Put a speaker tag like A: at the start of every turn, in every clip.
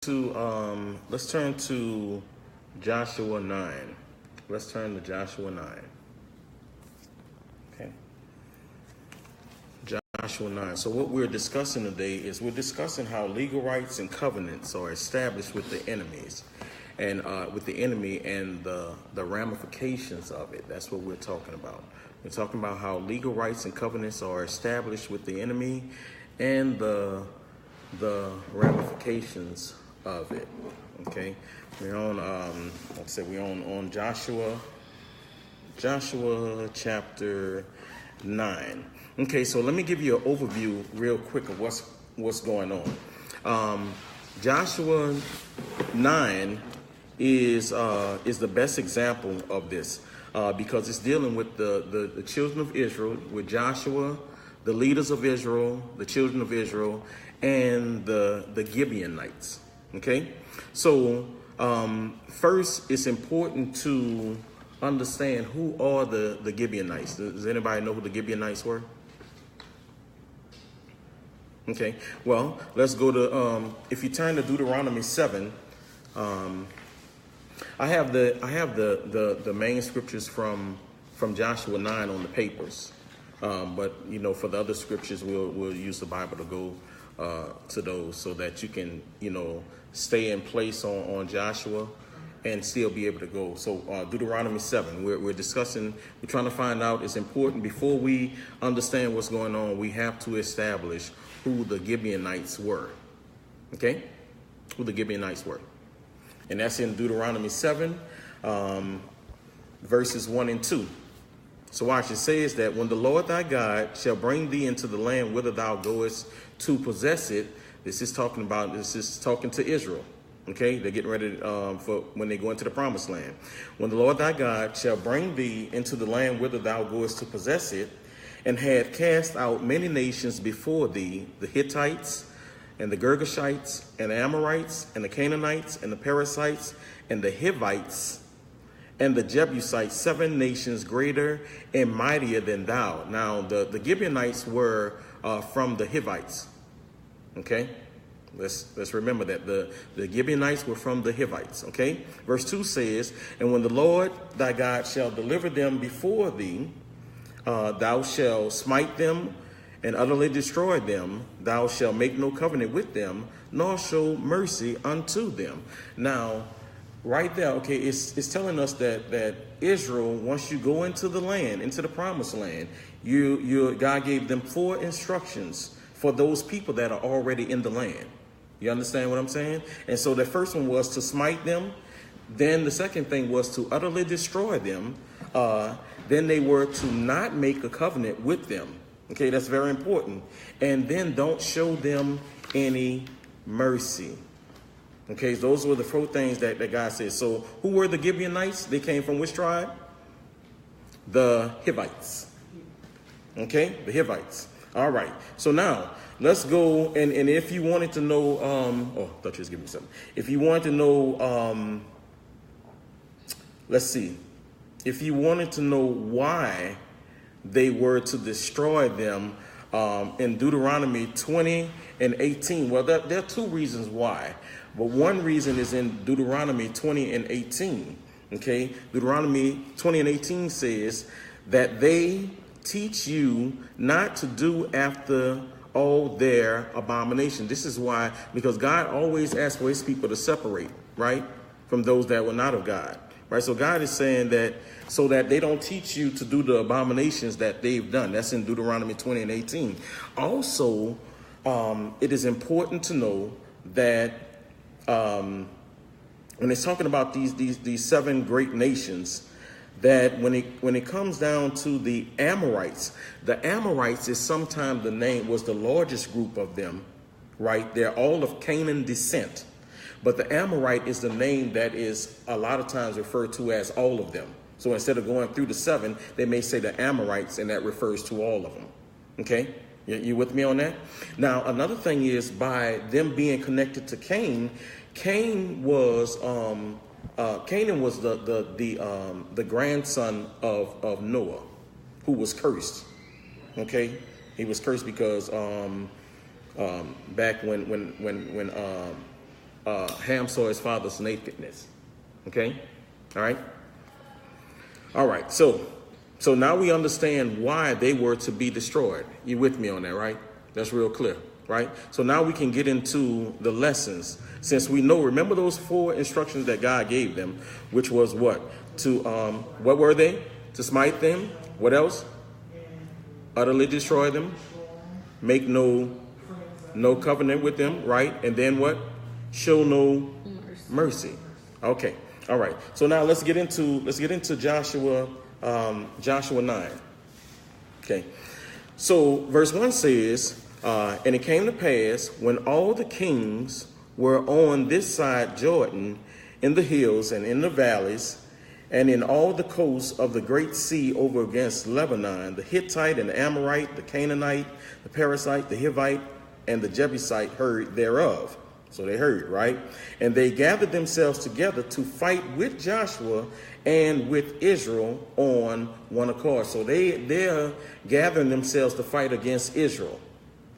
A: Let's turn to Joshua 9. Let's turn to Joshua 9. Okay. Joshua 9. So what we're discussing today is we're discussing how legal rights and covenants are established with the enemies and with the enemy and the ramifications of it. That's what we're talking about. We're talking about how legal rights and covenants are established with the enemy and the ramifications of it. Okay, we're on like I said, we're on Joshua chapter 9. Okay, so let me give you an overview real quick of what's going on. Joshua 9 is the best example of this because it's dealing with the children of Israel, with Joshua, the leaders of Israel, the children of Israel, and the Gibeonites. Okay, so first it's important to understand who are the Gibeonites. Does anybody know who the Gibeonites were? Okay, well, let's go to if you turn to Deuteronomy 7. I have the main scriptures from Joshua 9 on the papers, but you know, for the other scriptures we'll use the Bible to go to those so that you can, you know, stay in place on Joshua and still be able to go. So Deuteronomy 7, we're discussing, we're trying to find out, it's important before we understand what's going on, we have to establish who the Gibeonites were. Okay? Who the Gibeonites were. And that's in Deuteronomy 7, verses 1 and 2. So watch, it says that when the Lord thy God shall bring thee into the land whither thou goest to possess it, this is talking to Israel. Okay, they're getting ready for when they go into the promised land. When the Lord thy God shall bring thee into the land whither thou goest to possess it, and had cast out many nations before thee, the Hittites, and the Girgashites, and the Amorites, and the Canaanites, and the Perizzites, and the Hivites, and the Jebusites, 7 nations greater and mightier than thou. Now, the Gibeonites were from the Hivites. Okay, let's remember that the Gibeonites were from the Hivites. Okay, verse 2 says, and when the Lord thy God shall deliver them before thee, thou shalt smite them and utterly destroy them. Thou shalt make no covenant with them, nor show mercy unto them. Now, right there, okay, it's telling us that Israel, once you go into the land, into the promised land, God gave them 4 instructions for those people that are already in the land. You understand what I'm saying? And so the first one was to smite them. Then the second thing was to utterly destroy them. Then they were to not make a covenant with them. Okay, that's very important. And then don't show them any mercy. Okay, those were the 4 things that God said. So who were the Gibeonites? They came from which tribe? The Hivites. Okay, the Hivites. All right. So now let's go. And if you wanted to know, I thought you was giving me something. If you wanted to know, let's see. If you wanted to know why they were to destroy them, in Deuteronomy 20 and 18, well, there are 2 reasons why. But one reason is in Deuteronomy 20 and 18. Okay, Deuteronomy 20 and 18 says that they teach you not to do after all their abomination. This is why, because God always asks for his people to separate, right, from those that were not of God. Right, so God is saying that so that they don't teach you to do the abominations that they've done. That's in Deuteronomy 20 and 18. Also, it is important to know that when it's talking about these 7 great nations, that when it comes down to the Amorites is sometimes the name was the largest group of them, right? They're all of Canaan descent. But the Amorite is the name that is a lot of times referred to as all of them. So instead of going through the 7, they may say the Amorites, and that refers to all of them. Okay? You with me on that? Now, another thing is by them being connected to Cain, Canaan was the grandson of Noah, who was cursed. Okay? He was cursed because back when Ham saw his father's nakedness. Okay? All right? All right. So now we understand why they were to be destroyed. You with me on that, right? That's real clear, right? So now we can get into the lessons. Since we know, remember those 4 instructions that God gave them, which was what? What were they? To smite them. What else? Utterly destroy them. Make no covenant with them, right? And then what? Show no mercy. Okay. All right. So now let's get into Joshua 9. Okay. So verse 1 says, and it came to pass when all the kings were on this side Jordan, in the hills and in the valleys, and in all the coasts of the great sea over against Lebanon, the Hittite and the Amorite, the Canaanite, the Perizzite, the Hivite, and the Jebusite heard thereof. So they heard, right? And they gathered themselves together to fight with Joshua and with Israel on one accord. So they're gathering themselves to fight against Israel,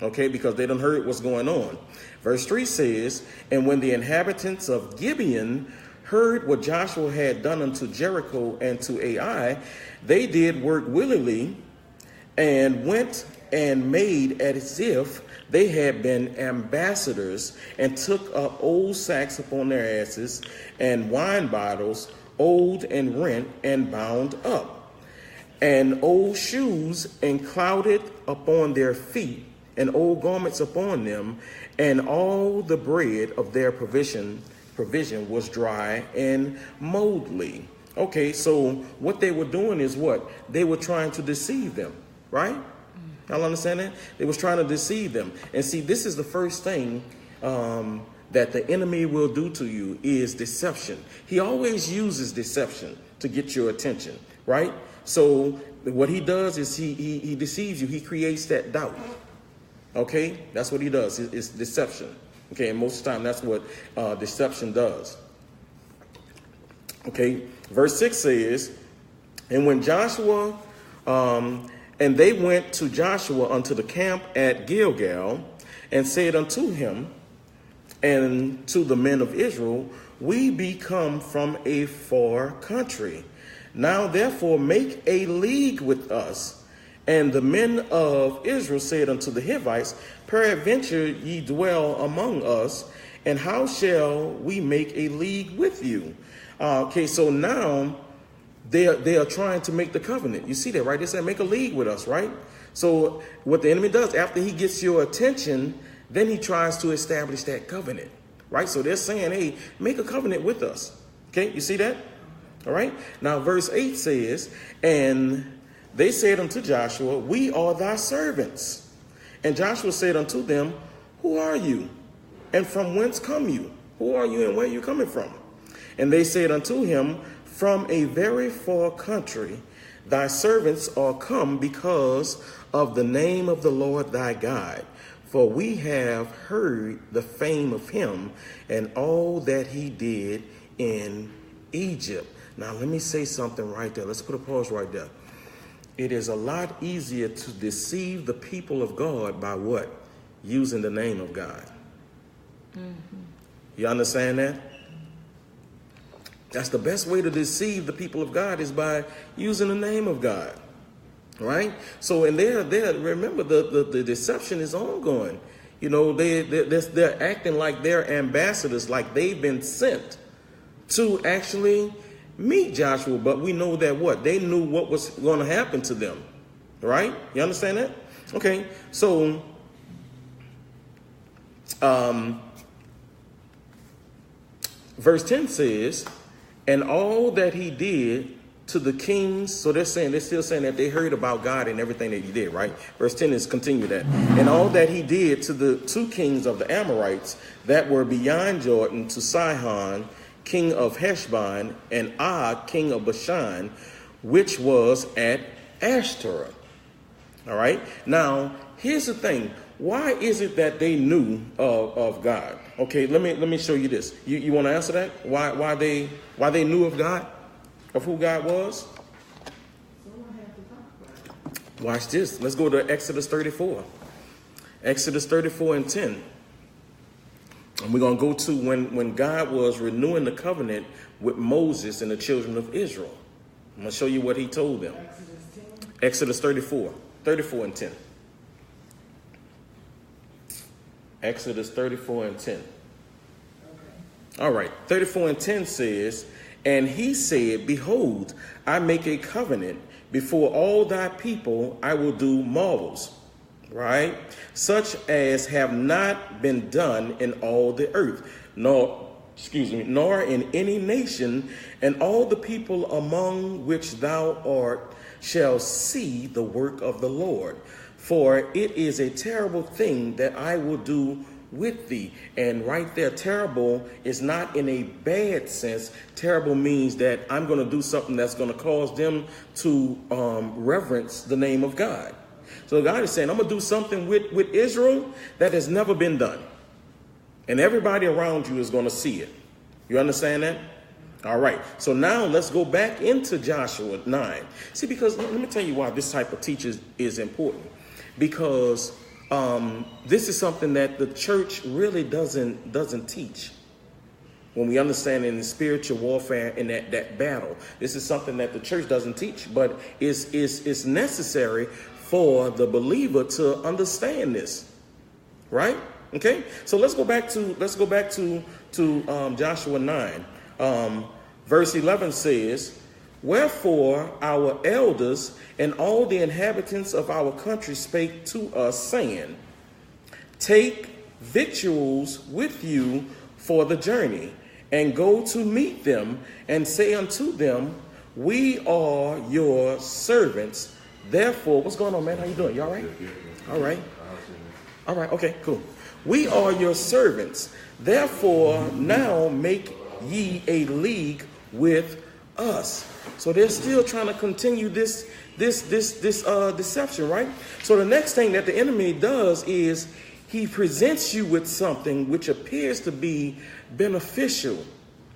A: okay, because they done heard what's going on. Verse 3 says, and when the inhabitants of Gibeon heard what Joshua had done unto Jericho and to Ai, they did work willingly and went and made as if they had been ambassadors, and took up old sacks upon their asses, and wine bottles, old and rent, and bound up, and old shoes, and clouded upon their feet, and old garments upon them, and all the bread of their provision was dry and moldly. Okay, so what they were doing is what? They were trying to deceive them, right? Y'all understand that? They was trying to deceive them. And see, this is the first thing that the enemy will do to you is deception. He always uses deception to get your attention, right? So what he does is he deceives you. He creates that doubt. Okay? That's what he does. It's deception. Okay? And most of the time, that's what deception does. Okay? Verse 6 says, and when Joshua... and they went to Joshua unto the camp at Gilgal, and said unto him and to the men of Israel, we be come from a far country. Now therefore make a league with us. And the men of Israel said unto the Hivites, peradventure ye dwell among us, and how shall we make a league with you? Okay, so now they are trying to make the covenant. You see that, right? They said, make a league with us, right? So what the enemy does, after he gets your attention, then he tries to establish that covenant, right? So they're saying, hey, make a covenant with us. Okay, you see that? All right. Now, verse 8 says, and they said unto Joshua, we are thy servants. And Joshua said unto them, who are you? And from whence come you? Who are you and where are you coming from? And they said unto him, from a very far country, thy servants are come because of the name of the Lord thy God. For we have heard the fame of him and all that he did in Egypt. Now, let me say something right there. Let's put a pause right there. It is a lot easier to deceive the people of God by what? Using the name of God. Mm-hmm. You understand that? That's the best way to deceive the people of God is by using the name of God, right? So, and they're remember the deception is ongoing. You know, they're acting like they're ambassadors, like they've been sent to actually meet Joshua. But we know that what? They knew what was going to happen to them, right? You understand that? Okay, so verse 10 says, and all that he did to the kings. So they're still saying that they heard about God and everything that he did, right? Verse 10 is continue that. And all that he did to the 2 kings of the Amorites that were beyond Jordan, to Sihon, king of Heshbon, and Og, king of Bashan, which was at Ashtoreth. All right. Now, here's the thing. Why is it that they knew of God? Okay, let me show you this. You want to answer that? Why they knew of God, of who God was? Watch this. Let's go to Exodus 34. Exodus 34 and 10. And we're going to go to when God was renewing the covenant with Moses and the children of Israel. I'm going to show you what he told them. Exodus 34 and 10. Exodus 34 and 10. All right, 34 and 10 says, and he said, behold, I make a covenant before all thy people, I will do marvels, right? Such as have not been done in all the earth, nor in any nation, and all the people among which thou art shall see the work of the Lord. For it is a terrible thing that I will do with thee. And right there, terrible is not in a bad sense. Terrible means that I'm going to do something that's going to cause them to reverence the name of God. So God is saying, I'm going to do something with Israel that has never been done. And everybody around you is going to see it. You understand that? All right. So now let's go back into Joshua 9. See, because let me tell you why this type of teaching is important. Because this is something that the church really doesn't teach. When we understand in the spiritual warfare and that battle, this is something that the church doesn't teach, but is necessary for the believer to understand this, right? Okay, so let's go back to Joshua 9. Verse 11 says, wherefore our elders and all the inhabitants of our country spake to us, saying, take victuals with you for the journey, and go to meet them, and say unto them, we are your servants. Therefore, what's going on, man? How you doing? You all right? All right. All right. Okay, cool. We are your servants. Therefore, now make ye a league with us. So they're still trying to continue this deception, right? So the next thing that the enemy does is he presents you with something which appears to be beneficial,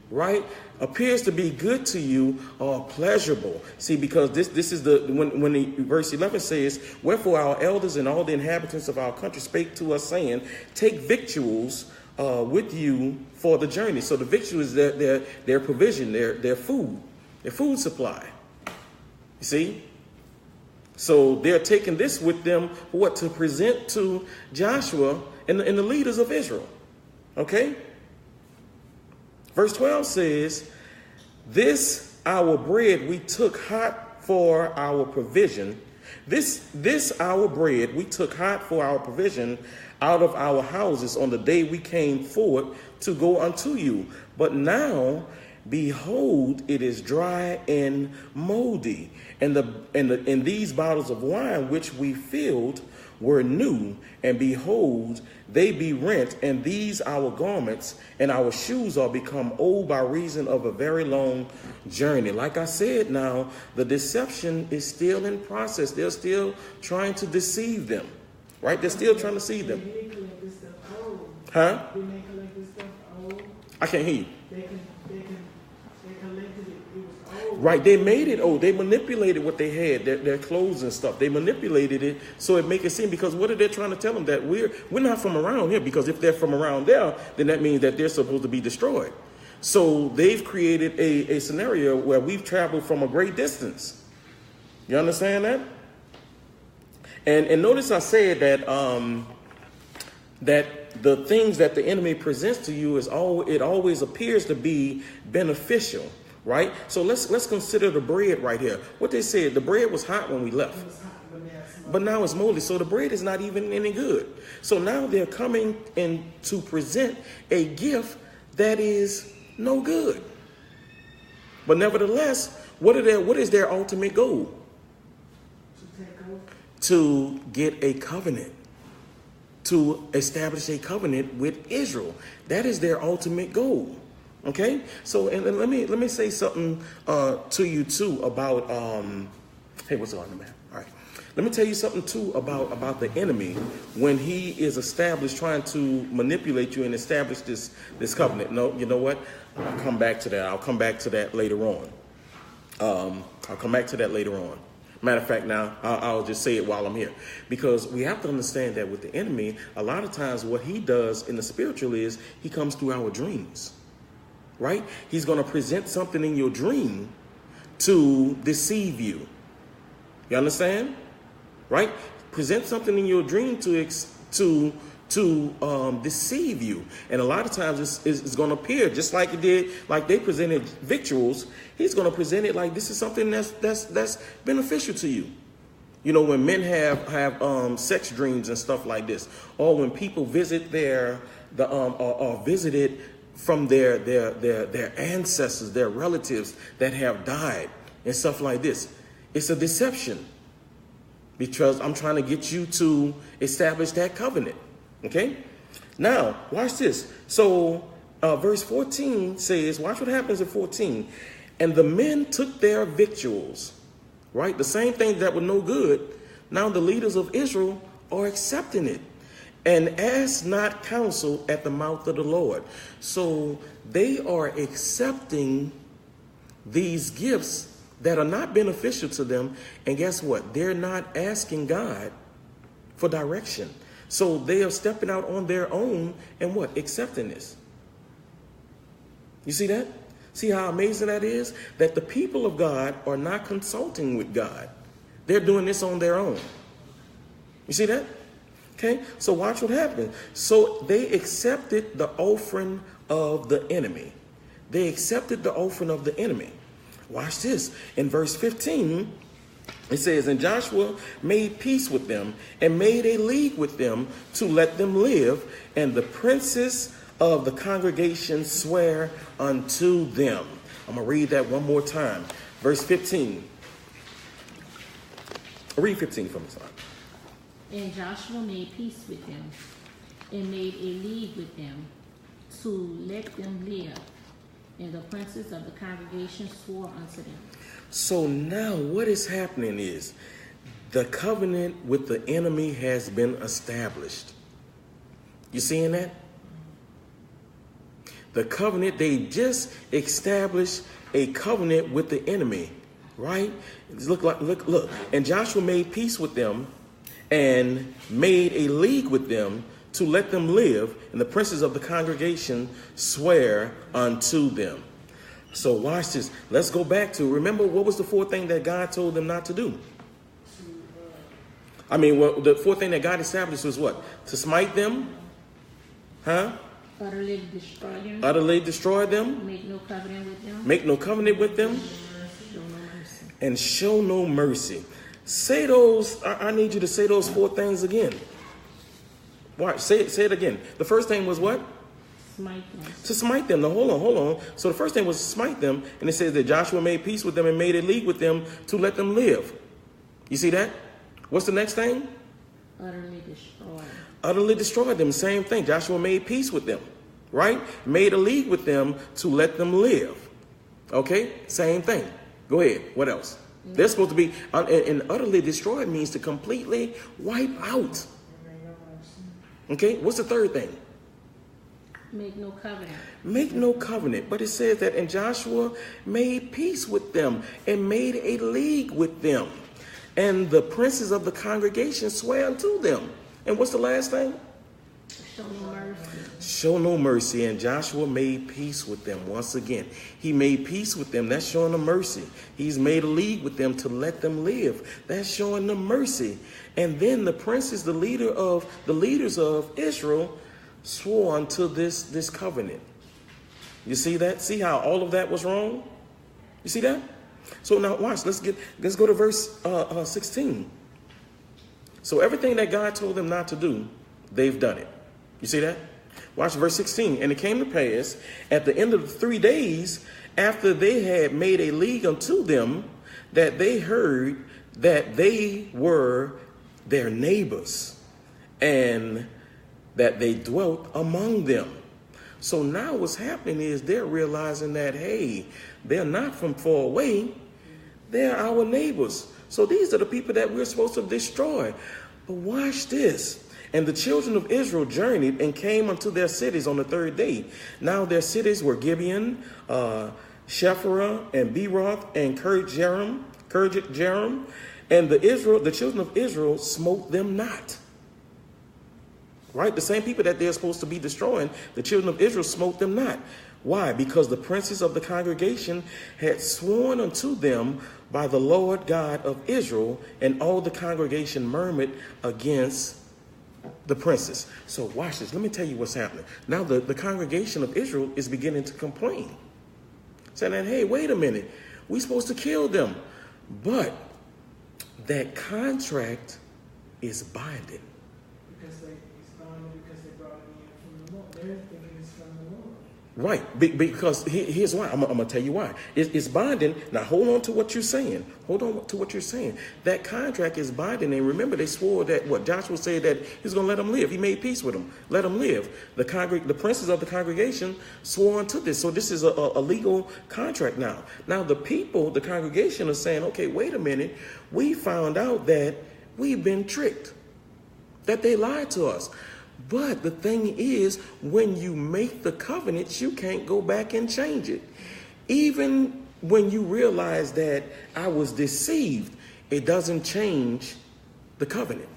A: right? Appears to be good to you or pleasurable. See, because this is when the verse 11 says, wherefore our elders and all the inhabitants of our country spake to us, saying, take victuals with you for the journey. So the victual is their provision, their food supply. You see? So they're taking this with them for what? To present to Joshua and the leaders of Israel. Okay? Verse 12 says, this our bread we took hot for our provision. This our bread we took hot for our provision out of our houses on the day we came forward to go unto you. But now, behold, it is dry and moldy, and these bottles of wine which we filled were new, and behold, they be rent, and these our garments and our shoes are become old by reason of a very long journey. Like I said, now the deception is still in process. They're still trying to deceive them, right? They're still trying to deceive them. Huh? I can't hear you. They collected it. It was old. Right, they made it old. They manipulated what they had, their clothes and stuff. They manipulated it so it make it seem, because what are they trying to tell them? That we're not from around here, because if they're from around there, then that means that they're supposed to be destroyed. So they've created a scenario where we've traveled from a great distance. You understand that? And notice I said that that the things that the enemy presents to you it always appears to be beneficial, right? So let's consider the bread right here. What they said, the bread was hot when we left, but now it's moldy. So the bread is not even any good. So now they're coming in to present a gift that is no good. But nevertheless, what is their ultimate goal? To get a covenant. To establish a covenant with Israel. That is their ultimate goal. Okay? So and let me say something to you too about hey, what's going on, man? All right. Let me tell you something too about the enemy when he is established trying to manipulate you and establish this covenant. No, you know what? I'll come back to that. I'll come back to that later on. Matter of fact, now I'll just say it while I'm here, because we have to understand that with the enemy, a lot of times what he does in the spiritual is he comes through our dreams, right? He's going to present something in your dream to deceive you. You understand? Right? Present something in your dream to deceive you. And a lot of times it's going to appear just like it did, like they presented victuals. He's going to present it like this is something that's beneficial to you. You know, when men have sex dreams and stuff like this, or when people visit or visited from their ancestors, their relatives that have died and stuff like this, it's a deception, because I'm trying to get you to establish that covenant. Okay, now watch this. So verse 14 says, watch what happens in 14. And the men took their victuals, right? The same things that were no good. Now the leaders of Israel are accepting it, and asked not counsel at the mouth of the Lord. So they are accepting these gifts that are not beneficial to them. And guess what? They're not asking God for direction. So they are stepping out on their own and what? Accepting this. You see that? See how amazing that is? That the people of God are not consulting with God. They're doing this on their own. You see that? Okay, so watch what happened. So they accepted the offering of the enemy. They accepted the offering of the enemy. Watch this. In verse 15, it says, and Joshua made peace with them and made a league with them to let them live. And the princes of the congregation swear unto them. I'm going to read that one more time. Verse 15. Read 15 from the side.
B: And Joshua made peace with them and made a league with them to let them live. And the princes of the congregation swore unto them.
A: So now what is happening is the covenant with the enemy has been established. You seeing that? The covenant, they just established a covenant with the enemy, right? Look. And Joshua made peace with them and made a league with them to let them live, and the princes of the congregation swear unto them. So watch this. Let's go back to, remember, what was the fourth thing that God told them not to do? The fourth thing that God established was what? To smite them? Huh?
B: Utterly destroy them.
A: Utterly destroy them.
B: Make no covenant with them.
A: Make no covenant with them.
B: Show no mercy. And
A: show no mercy. Say those, I need you to say those four things again. Watch, say it again. The first thing was what?
B: Smite them.
A: To smite them. Now, hold on. So the first thing was to smite them. And it says that Joshua made peace with them and made a league with them to let them live. You see that? What's the next thing?
B: Utterly destroy.
A: Utterly destroy them. Same thing. Joshua made peace with them, right? Made a league with them to let them live. Okay? Same thing. Go ahead. What else? Mm-hmm. They're supposed to be, and utterly destroy means to completely wipe out. Okay, what's the third thing?
B: Make no covenant.
A: Make no covenant. But it says that, and Joshua made peace with them and made a league with them. And the princes of the congregation swear unto them. And what's the last thing?
B: Show no mercy.
A: Show no mercy. And Joshua made peace with them. Once again, he made peace with them. That's showing them mercy. He's made a league with them to let them live. That's showing them mercy. And then the princes, the leaders of Israel, swore unto this covenant. You see that? See how all of that was wrong? You see that? So now watch. Let's go to verse 16. So everything that God told them not to do, they've done it. You see that? Watch verse 16. And it came to pass at the end of the 3 days after they had made a league unto them, that they heard that they were their neighbors and that they dwelt among them. So now what's happening is they're realizing that, hey, they're not from far away. They're our neighbors. So these are the people that we're supposed to destroy. But watch this. And the children of Israel journeyed and came unto their cities on the 3rd day. Now their cities were Gibeon, Shephirah, and Beeroth, and Kirjath-jearim, And the children of Israel smote them not. Right? The same people that they're supposed to be destroying, the children of Israel smote them not. Why? Because the princes of the congregation had sworn unto them by the Lord God of Israel, and all the congregation murmured against the princes. So watch this. Let me tell you what's happening. Now the congregation of Israel is beginning to complain. Saying that, hey, wait a minute. We're supposed to kill them. But that contract is binding.
C: Because it's binding because they brought it in from the Lord. They're thinking it's from the Lord.
A: Right, because here's why. I'm going to tell you why. It's binding. Now, hold on to what you're saying. Hold on to what you're saying. That contract is binding. And remember, they swore that, Joshua said that he's going to let them live. He made peace with them. Let them live. The princes of the congregation swore unto this. So this is a legal contract now. Now, the people, the congregation are saying, okay, wait a minute. We found out that we've been tricked, that they lied to us. But the thing is, when you make the covenants, you can't go back and change it. Even when you realize that I was deceived, it doesn't change the covenant.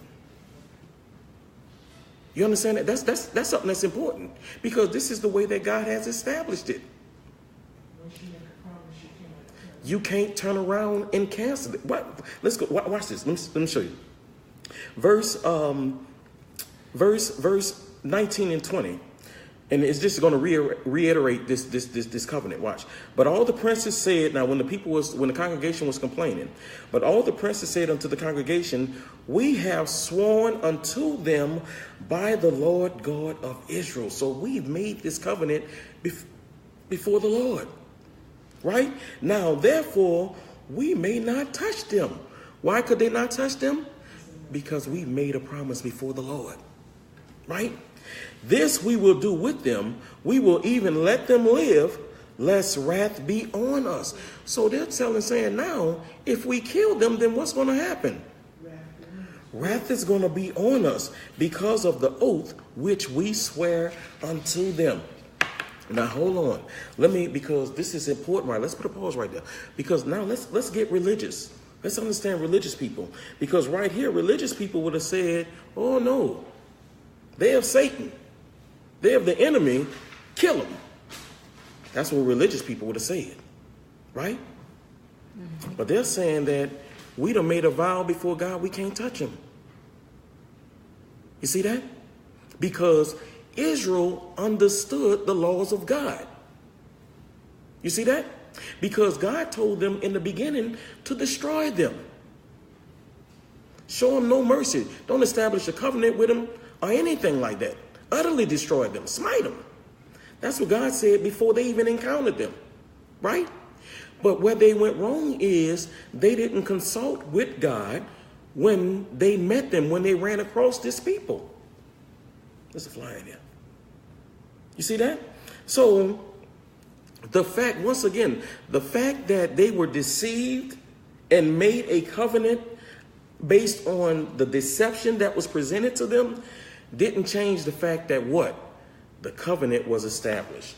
A: You understand that? That's something that's important, because this is the way that God has established it.
C: Once you make a promise, you can't.
A: You can't turn around and cancel it. Let's go. Watch this. Let me show you. Verse 19 and 20, and it's just going to reiterate this covenant. Watch. But all the princes said, now when the congregation was complaining, but all the princes said unto the congregation, we have sworn unto them by the Lord God of Israel. So we've made this covenant before the Lord. Right? Now, therefore, we may not touch them. Why could they not touch them? Because we made a promise before the Lord. Right? This we will do with them. We will even let them live, lest wrath be on us. So they're saying now, if we kill them, then what's going to happen? Wrath is going to be on us because of the oath which we swear unto them. Now hold on. Because this is important, right? Let's put a pause right there. Because now let's get religious. Let's understand religious people. Because right here, religious people would have said, oh no, they have Satan. They have the enemy. Kill him. That's what religious people would have said. Right? Mm-hmm. But they're saying that we done made a vow before God, we can't touch him. You see that? Because Israel understood the laws of God. You see that? Because God told them in the beginning to destroy them. Show them no mercy. Don't establish a covenant with them or anything like that. Utterly destroy them. Smite them. That's what God said before they even encountered them. Right? But where they went wrong is they didn't consult with God when they met them, when they ran across this people. There's a fly in there. You see that? So the fact that they were deceived and made a covenant based on the deception that was presented to them didn't change the fact that the covenant was established.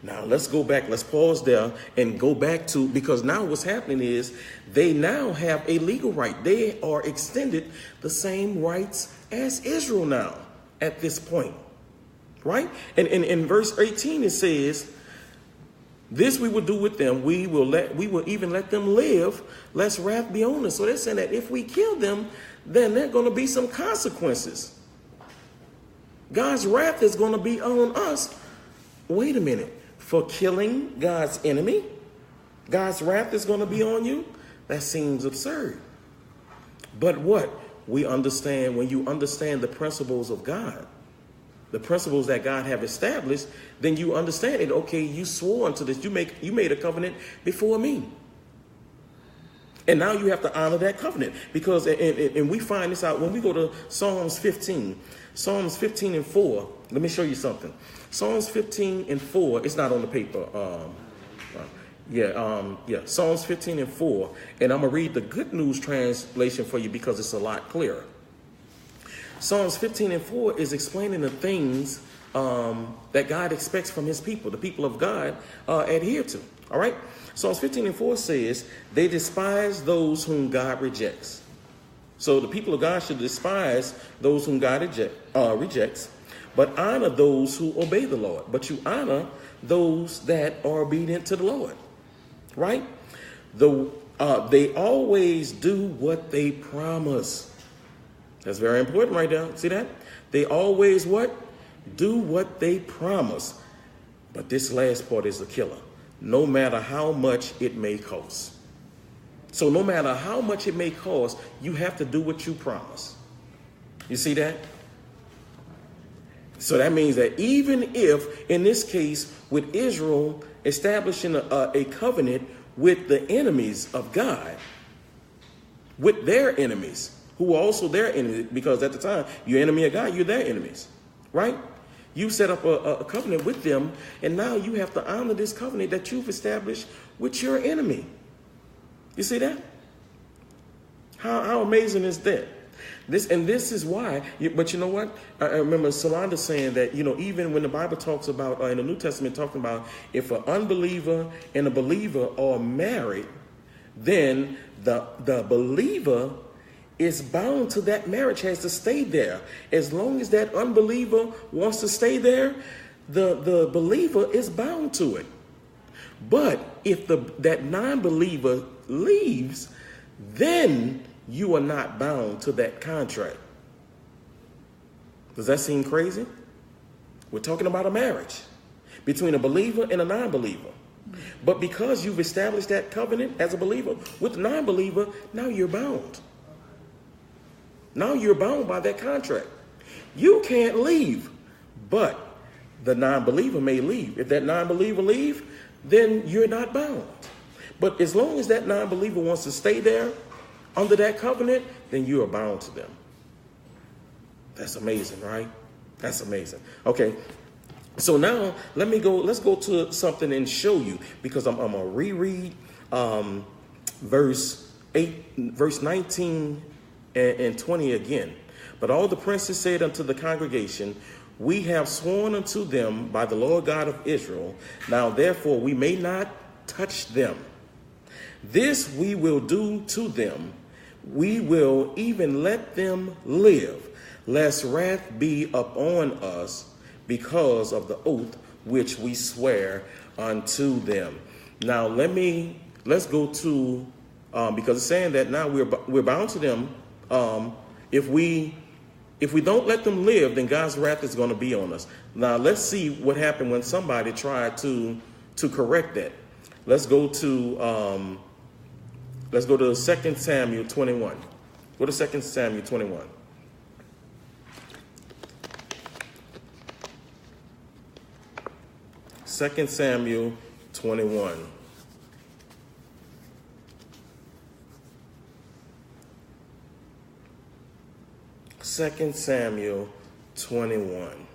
A: Now let's go back. Let's pause there and go back to, because now what's happening is they now have a legal right. They are extended the same rights as Israel now at this point. Right? And in verse 18 it says, this we will do with them. We will even let them live, lest wrath be on us. So they're saying that if we kill them, then there are going to be some consequences. God's wrath is going to be on us. Wait a minute. For killing God's enemy, God's wrath is going to be on you? That seems absurd. But we understand, when you understand the principles of God, the principles that God have established, then you understand it. Okay, you swore unto this. You made a covenant before me. And now you have to honor that covenant. Because, and we find this out when we go to Psalms 15. Psalms 15 and 4. Let me show you something. Psalms 15 and 4. It's not on the paper. Psalms 15 and 4. And I'm going to read the Good News translation for you because it's a lot clearer. Psalms 15 and 4 is explaining the things that God expects from his people, the people of God adhere to. All right. Psalms 15 and 4 says, they despise those whom God rejects. So the people of God should despise those whom God rejects, but honor those who obey the Lord. But you honor those that are obedient to the Lord, right? They always do what they promise. That's very important right there. See that? They always what? Do what they promise. But this last part is a killer. No matter how much it may cost. So no matter how much it may cost, you have to do what you promise. You see that? So that means that even if, in this case, with Israel establishing a covenant with the enemies of God, with their enemies, who are also their enemies, because at the time, you're enemy of God, you're their enemies, right? You set up a covenant with them, and now you have to honor this covenant that you've established with your enemy. You see that? How amazing is that? This is why. But you know what? I remember Solanda saying that, even when the Bible talks about, in the New Testament, talking about if an unbeliever and a believer are married, then the believer is bound to that marriage, has to stay there. As long as that unbeliever wants to stay there, the believer is bound to it. But if that non-believer leaves, then you are not bound to that contract. Does that seem crazy? We're talking about a marriage between a believer and a non-believer. But because you've established that covenant as a believer with the non-believer, now you're bound. Now you're bound by that contract. You can't leave, but the non-believer may leave. If that non-believer leaves, then you're not bound. But as long as that non-believer wants to stay there under that covenant, then you are bound to them. That's amazing, right? That's amazing. Okay. So now let's go to something and show you, because I'm gonna reread verse 19 and 20 again. But all the princes said unto the congregation, we have sworn unto them by the Lord God of Israel. Now therefore we may not touch them. This we will do to them. We will even let them live, lest wrath be upon us because of the oath which we swear unto them. Now let's go to, because it's saying that now we're bound to them. If we don't let them live, then God's wrath is going to be on us. Now let's see what happened when somebody tried to correct that. Let's go to 2 Samuel 21. Go to 2 Samuel 21. Second Samuel 21. Second Samuel 21.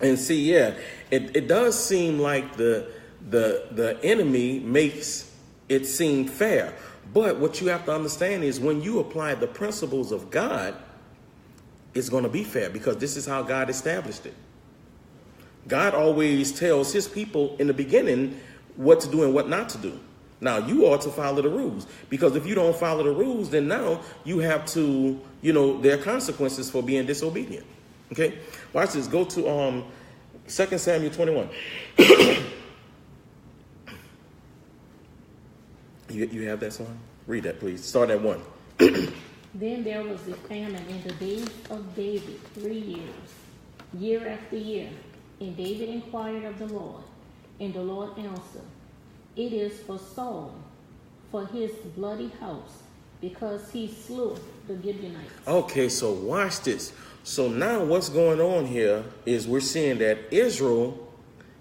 A: And see, it does seem like the enemy makes it seem fair. But what you have to understand is when you apply the principles of God, it's going to be fair, because this is how God established it. God always tells his people in the beginning what to do and what not to do. Now, you ought to follow the rules, because if you don't follow the rules, then now you have to, there are consequences for being disobedient. Okay? Watch this. Go to 2 Samuel 21. You have that song? Read that, please. Start at 1.
B: Then there was a famine in the days of David 3 years, year after year. And David inquired of the Lord, and the Lord answered, it is for Saul, for his bloody house, because he slew the Gibeonites. Okay, so watch this. So now what's going on here is we're seeing that Israel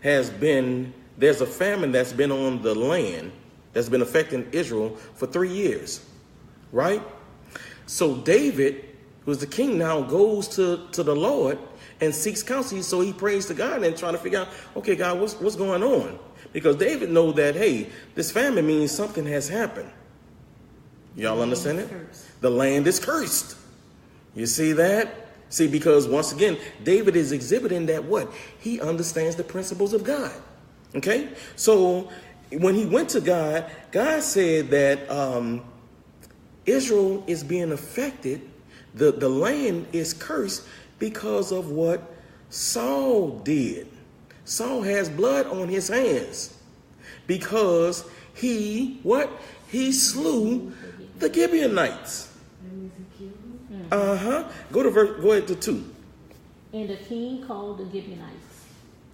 B: there's a famine that's been on the land, that's been affecting Israel for 3 years, right? So David, who's the king now, goes to the Lord and seeks counsel. So he prays to God and trying to figure out, okay, God, what's going on? Because David knows that, hey, this famine means something has happened. Y'all understand it? The land is cursed. You see that? See, because once again, David is exhibiting that what? He understands the principles of God. Okay? So when he went to God, God said that
A: Israel is being affected. The land is cursed because of what Saul did. Saul has blood on his hands because he slew the Gibeonites. Go ahead to 2.
B: And the king called the Gibeonites.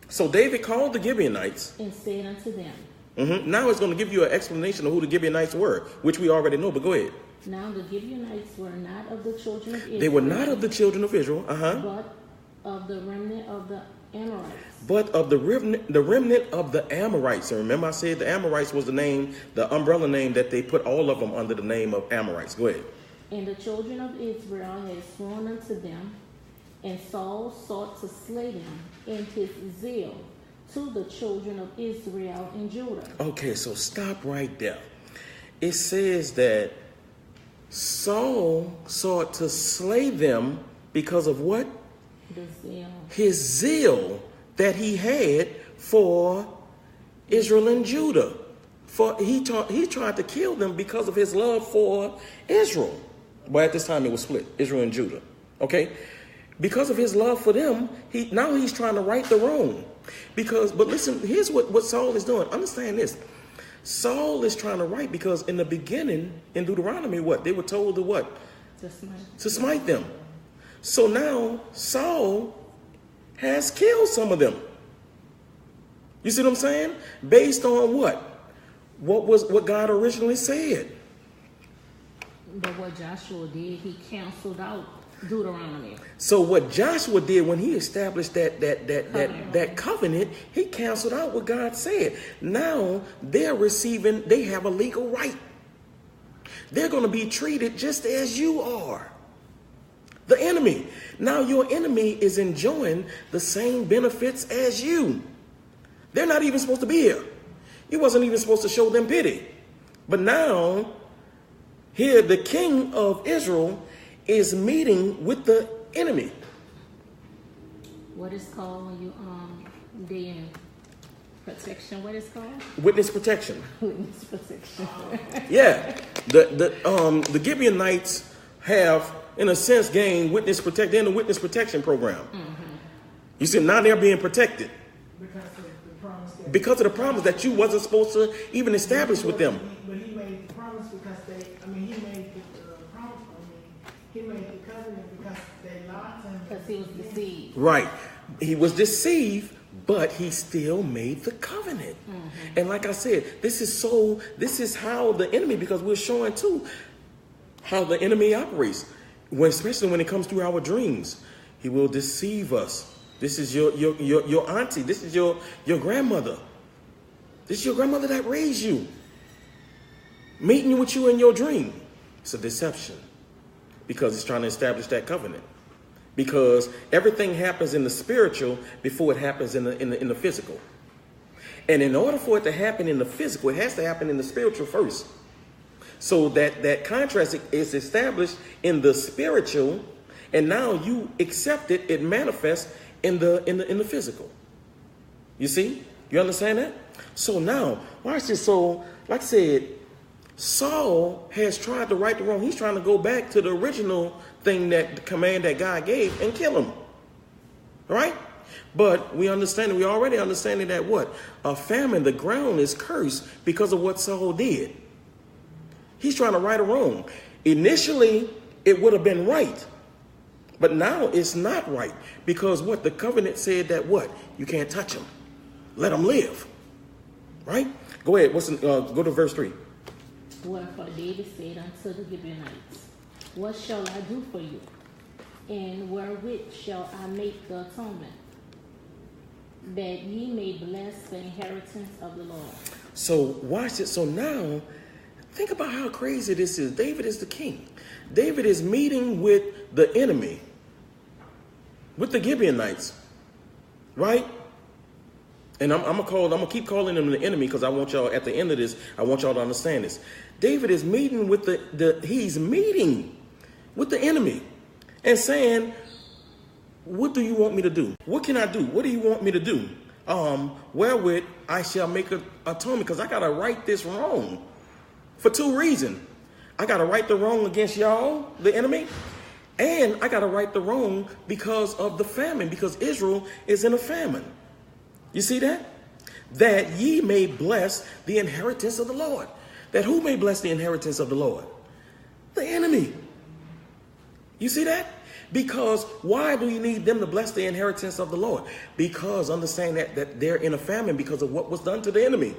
A: So David called the Gibeonites
B: and said unto them.
A: Now it's going to give you an explanation of who the Gibeonites were, which we already know, but go ahead.
B: Now the Gibeonites were not of the children of Israel.
A: They were not of the children of Israel.
B: But of the remnant of the Amorites.
A: But of the remnant of the Amorites. And remember I said the Amorites was the name, the umbrella name that they put all of them under the name of Amorites. Go ahead.
B: And the children of Israel had sworn unto them, and Saul sought to slay them in his zeal to the children of Israel and Judah. Okay, so stop right there. It says that Saul sought to slay them because of what? The zeal.
A: His zeal that he had for Israel and Judah. For he tried to kill them because of his love for Israel. But at this time it was split, Israel and Judah. Okay? Because of his love for them, he's trying to right the wrong. But listen, here's what Saul is doing. Understand this. Saul is trying to right because in the beginning, in Deuteronomy, what? They were told to what? To smite them. So now Saul has killed some of them. You see what I'm saying? Based on what? What God originally said.
B: But what Joshua did, he canceled out Deuteronomy. So
A: what Joshua did when he established that covenant, he canceled out what God said. Now they have a legal right. They're going to be treated just as you are. The enemy. Now your enemy is enjoying the same benefits as you. They're not even supposed to be here. You wasn't even supposed to show them pity. But now, here the king of Israel is meeting with the enemy.
B: What is called when you they in protection? What is called?
A: Witness protection.
B: Witness protection.
A: Yeah, the Gibeonites have, in a sense, gained witness protection. They're in the witness protection program. Mm-hmm. You see, now they're being protected because of the promise that you wasn't supposed to even establish with them.
C: But he made the promise because he made the covenant because they lied to him.
B: Because he was deceived.
A: Right. He was deceived, but he still made the covenant. Mm-hmm. And like I said, this is how the enemy, because we're showing too how the enemy operates. Especially when it comes to our dreams. He will deceive us. This is your auntie. This is your grandmother. This is your grandmother that raised you. Meeting with you in your dream. It's a deception. Because it's trying to establish that covenant. Because everything happens in the spiritual before it happens in the physical. And in order for it to happen in the physical, it has to happen in the spiritual first. So that contrast is established in the spiritual, and now you accept it, it manifests in the physical. You see? You understand that? So now, watch this. So, like I said, Saul has tried to right the wrong. He's trying to go back to the original thing, that the command that God gave, and kill him. Right? But we already understanding that what? A famine, the ground is cursed because of what Saul did. He's trying to right a wrong. Initially, it would have been right. But now it's not right. Because what? The covenant said that what? You can't touch him. Let him live. Right? Go ahead. Go to verse 3.
B: Wherefore David said unto the Gibeonites, what shall I do for you? And wherewith shall I make the atonement? That ye may bless the inheritance of the Lord.
A: So watch it. So now, think about how crazy this is. David is the king. David is meeting with the enemy, with the Gibeonites, right? And I'm gonna keep calling them the enemy because I want y'all at the end of this. I want y'all to understand this. David is meeting with he's meeting with the enemy, and saying, "What do you want me to do? What can I do? What do you want me to do? Wherewith I shall make an atonement, because I gotta right this wrong." For two reasons. I got to right the wrong against y'all, the enemy. And I got to right the wrong because of the famine, because Israel is in a famine. You see that? That ye may bless the inheritance of the Lord. That who may bless the inheritance of the Lord? The enemy. You see that? Because why do you need them to bless the inheritance of the Lord? Because understand that they're in a famine because of what was done to the enemy.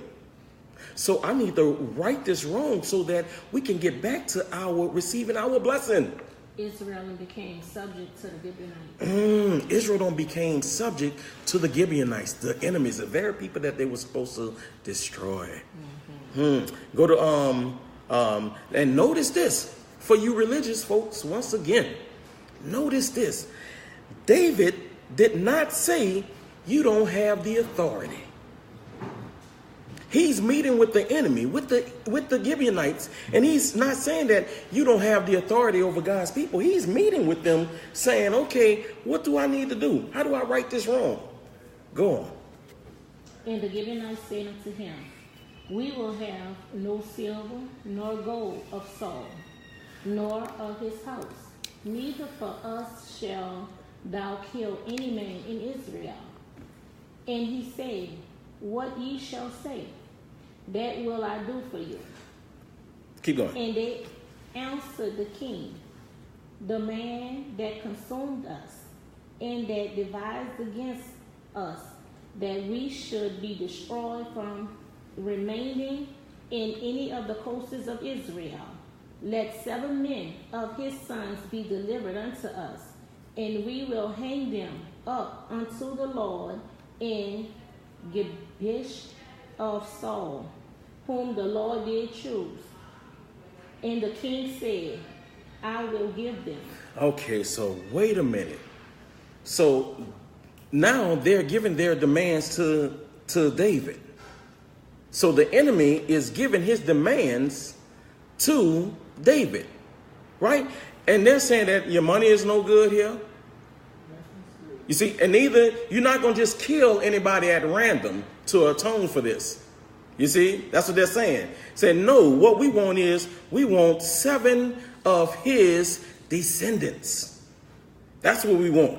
A: So I need to right this wrong so that we can get back to our receiving our blessing.
B: Israel became subject to the Gibeonites.
A: Israel don't became subject to the Gibeonites, the enemies, the very people that they were supposed to destroy. Go to and notice this for you religious folks once again. Notice this. David did not say you don't have the authority. He's meeting with the enemy, with the Gibeonites, and he's not saying that you don't have the authority over God's people. He's meeting with them saying, okay, what do I need to do? How do I right this wrong? Go on.
B: And the Gibeonites said unto him, we will have no silver nor gold of Saul, nor of his house. Neither for us shall thou kill any man in Israel. And he said, what ye shall say, that will I do for you.
A: Keep going.
B: And they answered the king, the man that consumed us, and that devised against us, that we should be destroyed from remaining in any of the coasts of Israel. Let 7 men of his sons be delivered unto us, and we will hang them up unto the Lord in Gibesh of Saul, whom the Lord did choose. And the king said, I will give them. Okay,
A: so wait a minute. So now they're giving their demands to David. So the enemy is giving his demands to David, right? And they're saying that your money is no good here. You see, and neither, you're not going to just kill anybody at random to atone for this. You see, that's what they're saying. Saying, no, what we want is, we want 7 of his descendants. That's what we want,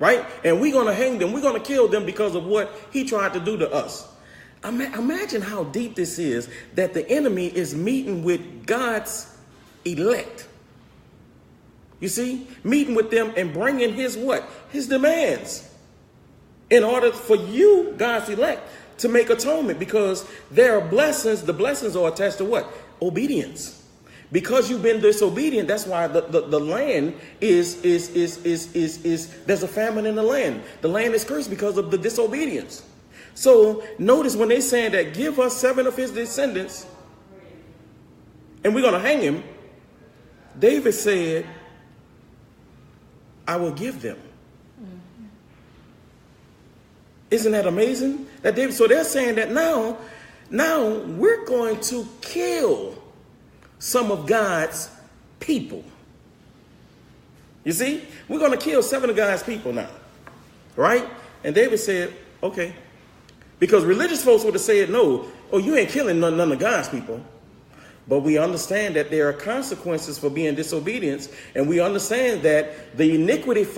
A: right? And we're going to hang them. We're going to kill them because of what he tried to do to us. Imagine how deep this is, that the enemy is meeting with God's elect. You see, meeting with them and bringing his what? His demands. In order for you, God's elect, to make atonement, because there are blessings. The blessings are attached to what? Obedience. Because you've been disobedient, that's why the land is there's a famine in the land. The land is cursed because of the disobedience. So notice when they're saying that give us 7 of his descendants and we're going to hang him, David said, I will give them. Isn't that amazing? That David, so they're saying that now we're going to kill some of God's people. You see, we're going to kill 7 of God's people now, right? And David said, okay. Because religious folks would have said, no, oh, you ain't killing none of God's people. But we understand that there are consequences for being disobedient. And we understand that the iniquity can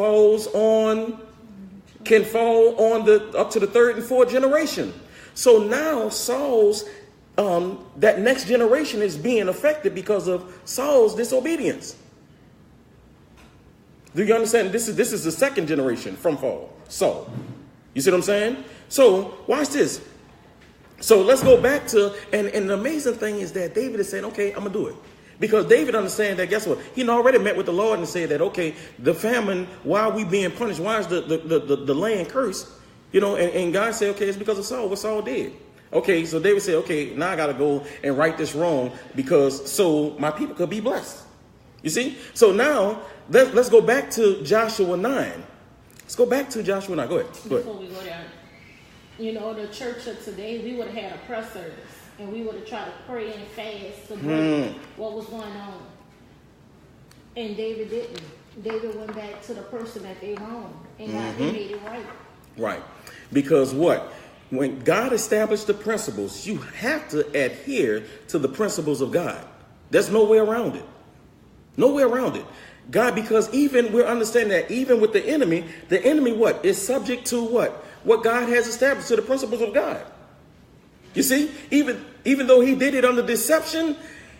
A: fall on up to the 3rd and 4th generation. So now Saul's, that next generation is being affected because of Saul's disobedience. Do you understand? This is the 2nd generation from Saul. You see what I'm saying? So watch this. So let's go back to, and the amazing thing is that David is saying, okay, I'm going to do it. Because David understands that, guess what? He already met with the Lord and said that, okay, the famine, why are we being punished? Why is the land cursed? You know, and God said, okay, it's because of Saul, what Saul did. Okay, so David said, okay, now I got to go and right this wrong because so my people could be blessed. You see? So now let's go back to Joshua 9. Let's go back to Joshua 9. Go ahead.
B: Before we go there, you know, the church of today, we would have had a prayer service. And we would have tried to pray and fast to break what was going on. And David didn't. David went back to the person that they wronged. And God made it right.
A: Right. Because what? When God established the principles, you have to adhere to the principles of God. There's no way around it. No way around it. God, because even we're understanding that even with the enemy what? Is subject to what? What God has established, to the principles of God. You see, even though he did it under deception,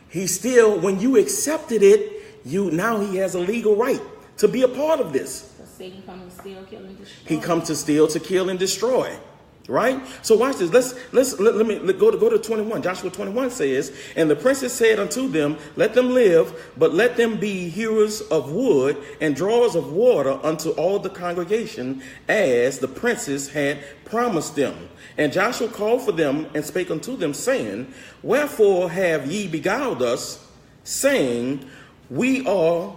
A: he still, when you accepted it, now he has a legal right to be a part of this.
B: So Satan comes to steal, kill, and destroy.
A: He comes to steal, to kill, and destroy. Right? So watch this. Let me go to 21. Joshua 21 says, and the princes said unto them, let them live, but let them be hewers of wood and drawers of water unto all the congregation, as the princes had promised them. And Joshua called for them and spake unto them, saying, wherefore have ye beguiled us, saying, we are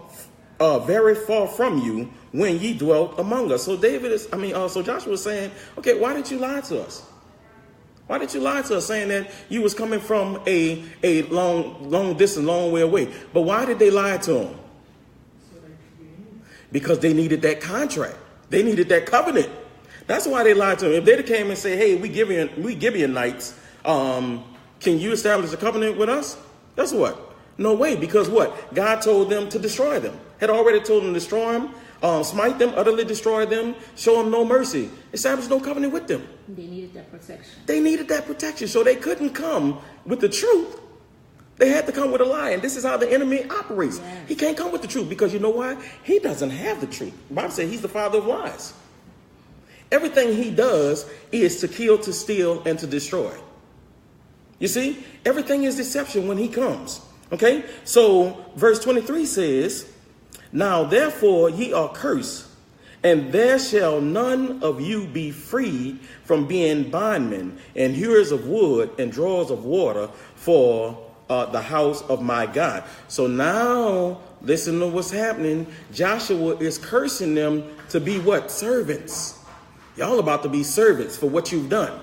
A: very far from you, when ye dwelt among us. So so Joshua was saying, okay, why did you lie to us? Why did you lie to us, saying that you was coming from a long distance, long way away? But why did they lie to him? Because they needed that contract. They needed that covenant. That's why they lied to him. If they came and say, hey, we Gibeonites, can you establish a covenant with us? That's what? No way, because what? God told them to destroy them. Had already told them to destroy them, smite them, utterly destroy them, show them no mercy, establish no covenant with them.
B: They needed that protection.
A: They needed that protection, so they couldn't come with the truth. They had to come with a lie, and this is how the enemy operates. Yes. He can't come with the truth, because you know why? He doesn't have the truth. The Bible says he's the father of lies. Everything he does is to kill, to steal, and to destroy. You see, everything is deception when he comes. Okay, so verse 23 says, now therefore ye are cursed, and there shall none of you be freed from being bondmen and hewers of wood and drawers of water for the house of my God. So now listen to what's happening. Joshua is cursing them to be what? Servants. Y'all about to be servants for what you've done.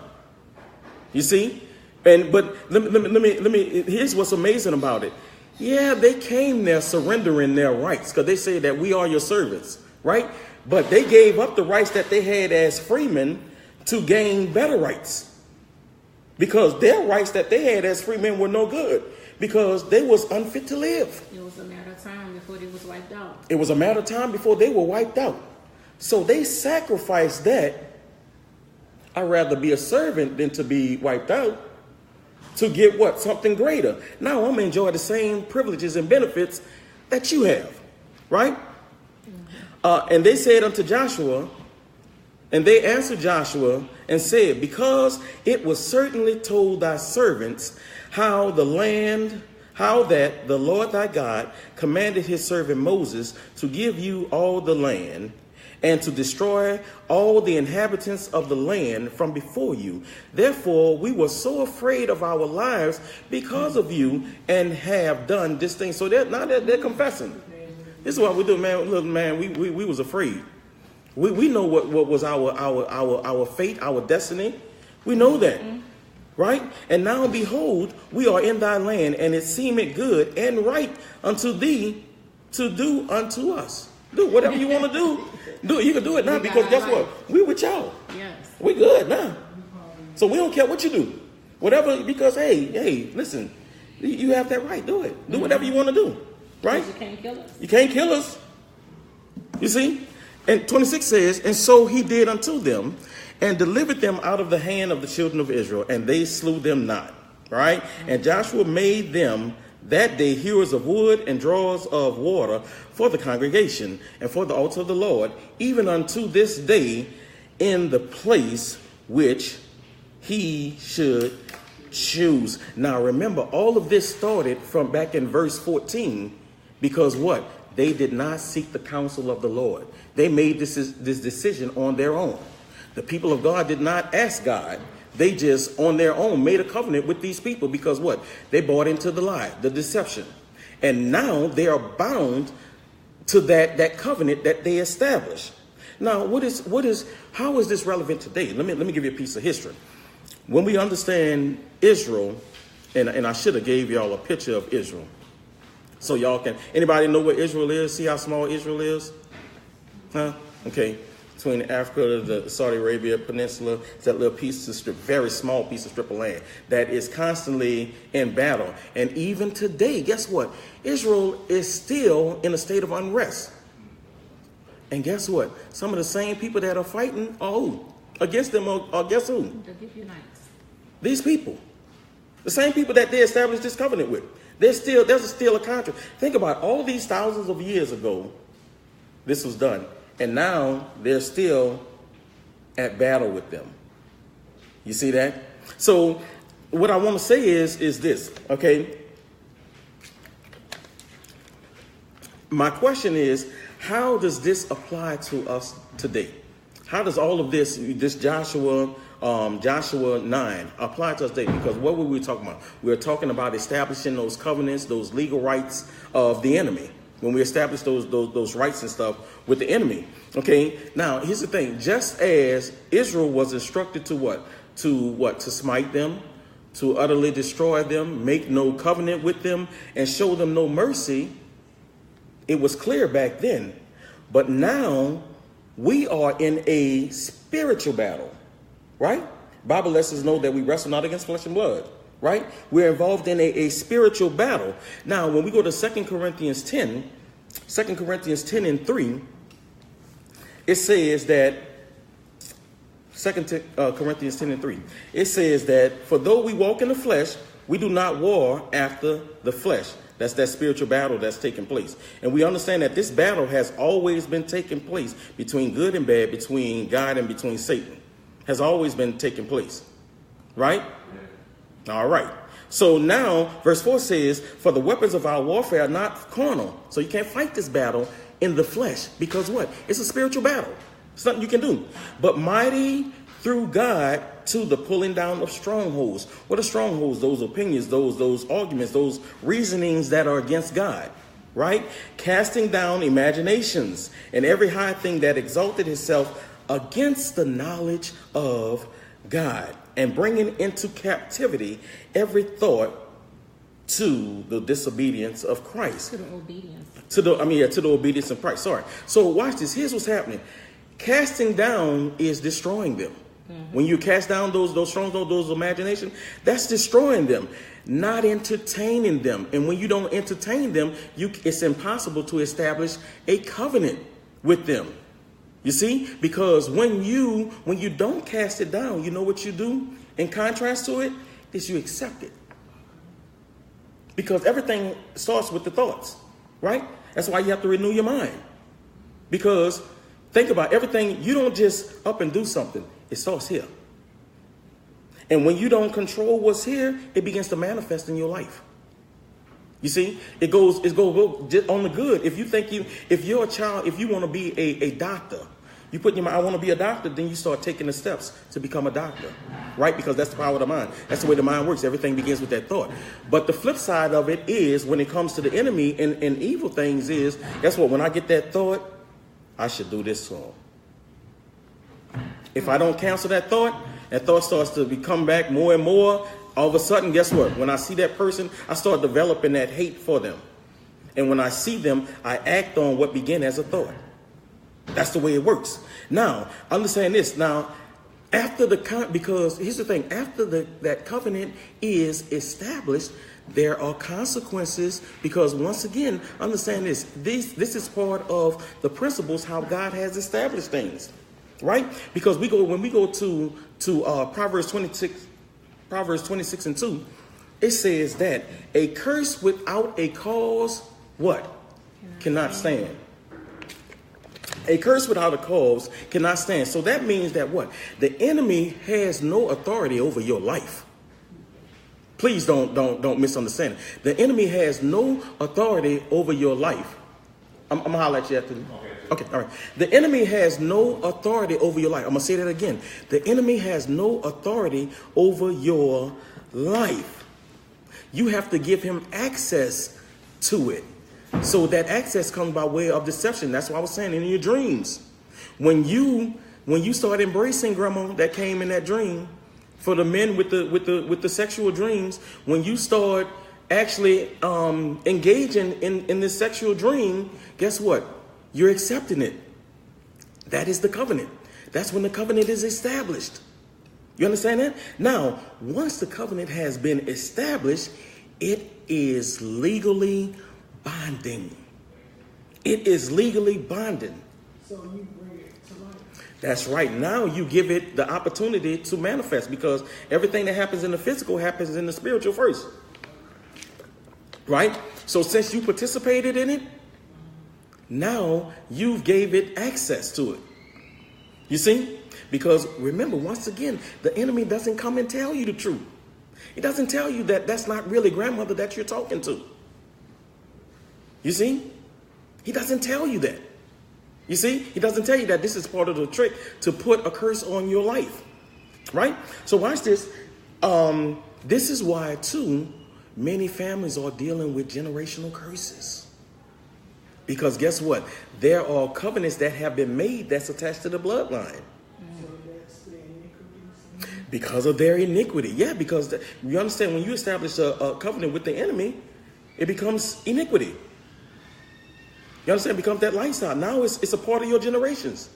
A: You see? But let me. Here's what's amazing about it. Yeah, they came there surrendering their rights, because they say that we are your servants, right? But they gave up the rights that they had as freemen to gain better rights, because their rights that they had as freemen were no good, because they was unfit to live.
B: It was a matter of time before they was wiped out.
A: It was a matter of time before they were wiped out. So they sacrificed that. I'd rather be a servant than to be wiped out, to get what? Something greater. Now I'm going to enjoy the same privileges and benefits that you have, right? And they said unto Joshua, and they answered Joshua and said, because it was certainly told thy servants how that the Lord thy God commanded his servant Moses to give you all the land, and to destroy all the inhabitants of the land from before you. Therefore, we were so afraid of our lives because of you, and have done this thing. So they're confessing. This is what we do, man. Look, man, we was afraid. We know what was our fate, our destiny. We know that, right? And now behold, we are in thy land, and it seemeth good and right unto thee to do unto us. Do whatever you want to do. Do it. You can do it now, because guess what? We with y'all.
B: Yes.
A: We good now. So we don't care what you do. Whatever, because hey, listen, you have that right. Do it. Do whatever you want to do. Right?
B: You can't kill us.
A: You can't kill us. You see? And 26 says, and so he did unto them, and delivered them out of the hand of the children of Israel, and they slew them not. Right? And Joshua made them that day hewers of wood and drawers of water for the congregation and for the altar of the Lord, even unto this day, in the place which he should choose. Now remember, all of this started from back in verse 14, because what? They did not seek the counsel of the Lord. They made this decision on their own. The people of God did not ask God. They just on their own made a covenant with these people, because what? They bought into the lie, the deception. And now they are bound to that covenant that they established. Now, how is this relevant today? Let me give you a piece of history. When we understand Israel, and I should have gave y'all a picture of Israel, so y'all can, anybody know where Israel is? See how small Israel is? Huh? Okay. between Africa, the Saudi Arabia Peninsula. It's that little piece of strip, very small piece of strip of land that is constantly in battle. And even today, guess what? Israel is still in a state of unrest. And guess what? Some of the same people that are fighting are who? Against them are guess who?
B: The Gibeonites.
A: These people. The same people that they established this covenant with. There's still a contract. Think about all these thousands of years ago, this was done. And now they're still at battle with them. You see that? So what I want to say is this, okay? My question is, how does this apply to us today? How does all of this Joshua 9 apply to us today? Because what were we talking about? We were talking about establishing those covenants, those legal rights of the enemy. When we establish those rights and stuff with the enemy. Okay, now here's the thing. Just as Israel was instructed to what? To smite them, to utterly destroy them, make no covenant with them, and show them no mercy. It was clear back then. But now we are in a spiritual battle, right? Bible lets us know that we wrestle not against flesh and blood, right? We're involved in a spiritual battle. Now, when we go to 2 Corinthians 10 and 3, it says that, 2 Corinthians 10 and 3, it says that, for though we walk in the flesh, we do not war after the flesh. That's that spiritual battle that's taking place. And we understand that this battle has always been taking place between good and bad, between God and between Satan. Has always been taking place. Right? All right. So now, verse 4 says, for the weapons of our warfare are not carnal. So you can't fight this battle in the flesh. Because what? It's a spiritual battle. It's nothing you can do. But mighty through God to the pulling down of strongholds. What are strongholds? Those opinions, those arguments, those reasonings that are against God. Right? Casting down imaginations and every high thing that exalted itself against the knowledge of God, and bringing into captivity every thought to the disobedience of Christ.
B: To the obedience.
A: To the obedience of Christ. Sorry. So watch this. Here's what's happening. Casting down is destroying them. Mm-hmm. When you cast down those strongholds, those imaginations, that's destroying them, not entertaining them. And when you don't entertain them, it's impossible to establish a covenant with them. You see, because when you don't cast it down, you know what you do in contrast to it is you accept it. Because everything starts with the thoughts, right? That's why you have to renew your mind. Because think about everything, you don't just up and do something. It starts here. And when you don't control what's here, it begins to manifest in your life. You see, it goes on the good. If you're a child, if you want to be a doctor, you put in your mind, I want to be a doctor, then you start taking the steps to become a doctor, right? Because that's the power of the mind. That's the way the mind works. Everything begins with that thought. But the flip side of it is when it comes to the enemy and evil things is, guess what? When I get that thought, I should do this song. If I don't cancel that thought starts to become back more and more. All of a sudden, guess what? When I see that person, I start developing that hate for them. And when I see them, I act on what began as a thought. That's the way it works. Now, understand this. Now, because here's the thing. After that covenant is established, there are consequences. Because once again, understand this. This is part of the principles how God has established things, right? Because when we go to Proverbs 26 and 2, it says that a curse without a cause, what? Cannot stand. A curse without a cause cannot stand. So that means that what? The enemy has no authority over your life. Please don't misunderstand it. The enemy has no authority over your life. I'm going to holler at you after. Okay, all right. The enemy has no authority over your life. I'm going to say that again. The enemy has no authority over your life. You have to give him access to it. So that access comes by way of deception. That's what I was saying, in your dreams. When you start embracing, Grandma, that came in that dream, for the men with the sexual dreams, when you start actually engaging in this sexual dream, guess what? You're accepting it. That is the covenant. That's when the covenant is established. You understand that? Now, once the covenant has been established, it is legally binding. It is legally binding.
C: So you bring it to life.
A: That's right. Now you give it the opportunity to manifest, because everything that happens in the physical happens in the spiritual first. Right? So since you participated in it, now you gave it access to it. You see? Because remember, once again, the enemy doesn't come and tell you the truth. He doesn't tell you that that's not really grandmother that you're talking to. You see? He doesn't tell you that. You see? He doesn't tell you that this is part of the trick to put a curse on your life. Right? So watch this. This is why, too, many families are dealing with generational curses. Because guess what? There are covenants that have been made that's attached to the bloodline.
C: So that's the iniquities.
A: Because of their iniquity. Yeah, because you understand, when you establish a covenant with the enemy, it becomes iniquity. You understand? It becomes that lifestyle. Now it's a part of your generations.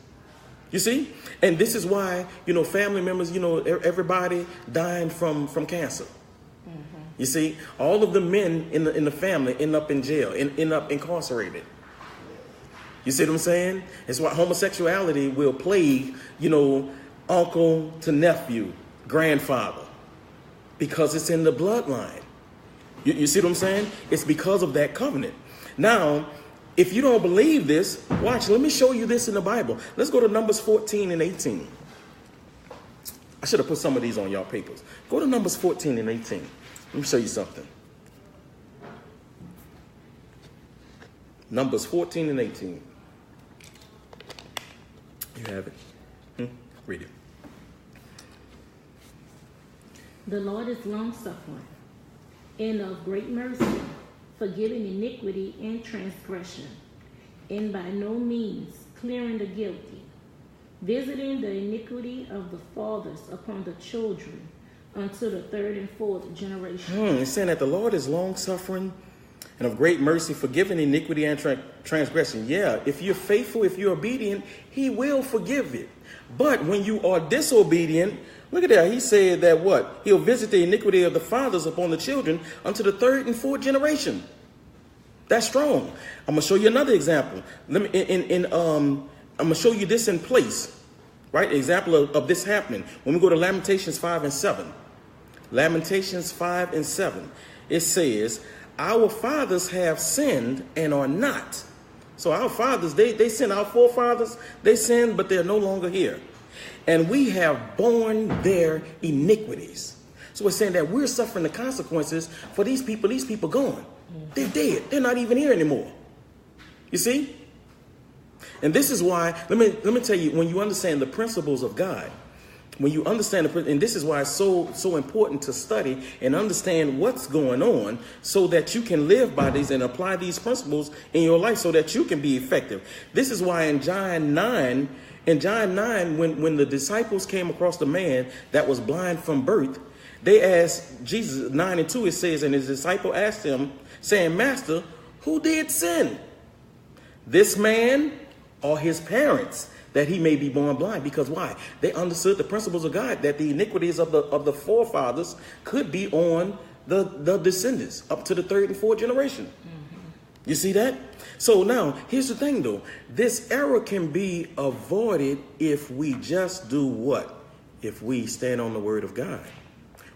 A: You see? And this is why, family members, everybody dying from cancer. Mm-hmm. You see? All of the men in the family end up in jail, end up incarcerated. You see what I'm saying? It's why homosexuality will plague, uncle to nephew, grandfather, because it's in the bloodline. You see what I'm saying? It's because of that covenant. Now, if you don't believe this, watch, let me show you this in the Bible. Let's go to Numbers 14 and 18. I should have put some of these on y'all papers. Go to Numbers 14 and 18. Let me show you something. Numbers 14 and 18. You have it. Read it.
B: The Lord is long-suffering and of great mercy, forgiving iniquity and transgression, and by no means clearing the guilty, visiting the iniquity of the fathers upon the children unto the third and fourth generation.
A: It's saying that the Lord is long-suffering and of great mercy, forgiving iniquity and transgression. Yeah, if you're faithful, if you're obedient, he will forgive it. But when you are disobedient, look at that. He said that what? He'll visit the iniquity of the fathers upon the children unto the third and fourth generation. That's strong. I'm going to show you another example. I'm going to show you this in place, right? Example of this happening. When we go to Lamentations 5 and 7. Lamentations 5 and 7. It says, our fathers have sinned and are not. So our fathers, they sinned. Our forefathers, they sinned, but they're no longer here. And we have borne their iniquities. So we're saying that we're suffering the consequences for these people. These people gone. They're dead. They're not even here anymore. You see? And this is why, let me tell you, when you understand the principles of God, when you understand and this is why it's so important to study and understand what's going on, so that you can live by these and apply these principles in your life so that you can be effective. This is why in John 9, when the disciples came across the man that was blind from birth, they asked Jesus, 9 and 2, it says, and his disciple asked him, saying, Master, who did sin? This man or his parents, that he may be born blind? Because why? They understood the principles of God, that the iniquities of the forefathers could be on the descendants up to the third and fourth generation. Mm-hmm. You see that? So now, here's the thing though. This error can be avoided if we just do what? If we stand on the word of God.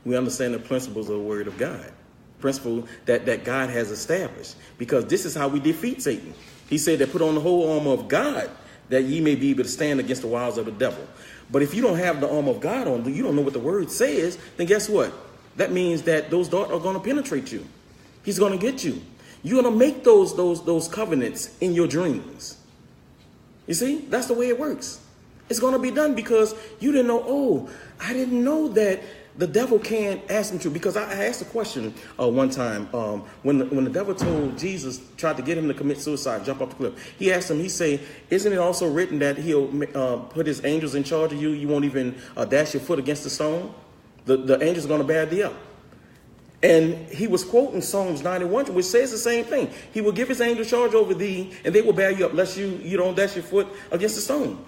A: We understand the principles of the word of God. Principle that God has established. Because this is how we defeat Satan. He said that put on the whole armor of God, that ye may be able to stand against the wiles of the devil. But if you don't have the armor of God on, you don't know what the word says, then guess what? That means that those darts are going to penetrate you. He's going to get you. You're going to make those covenants in your dreams. You see, that's the way it works. It's going to be done because you didn't know, I didn't know that the devil can't ask him to. Because I asked a question one time when the devil told Jesus, tried to get him to commit suicide, jump off the cliff. He asked him, he said, isn't it also written that he'll put his angels in charge of you? You won't even dash your foot against the stone. The angels are going to bear thee up. And he was quoting Psalms 91, which says the same thing. He will give his angel charge over thee, and they will bear you up, lest you don't dash your foot against the stone.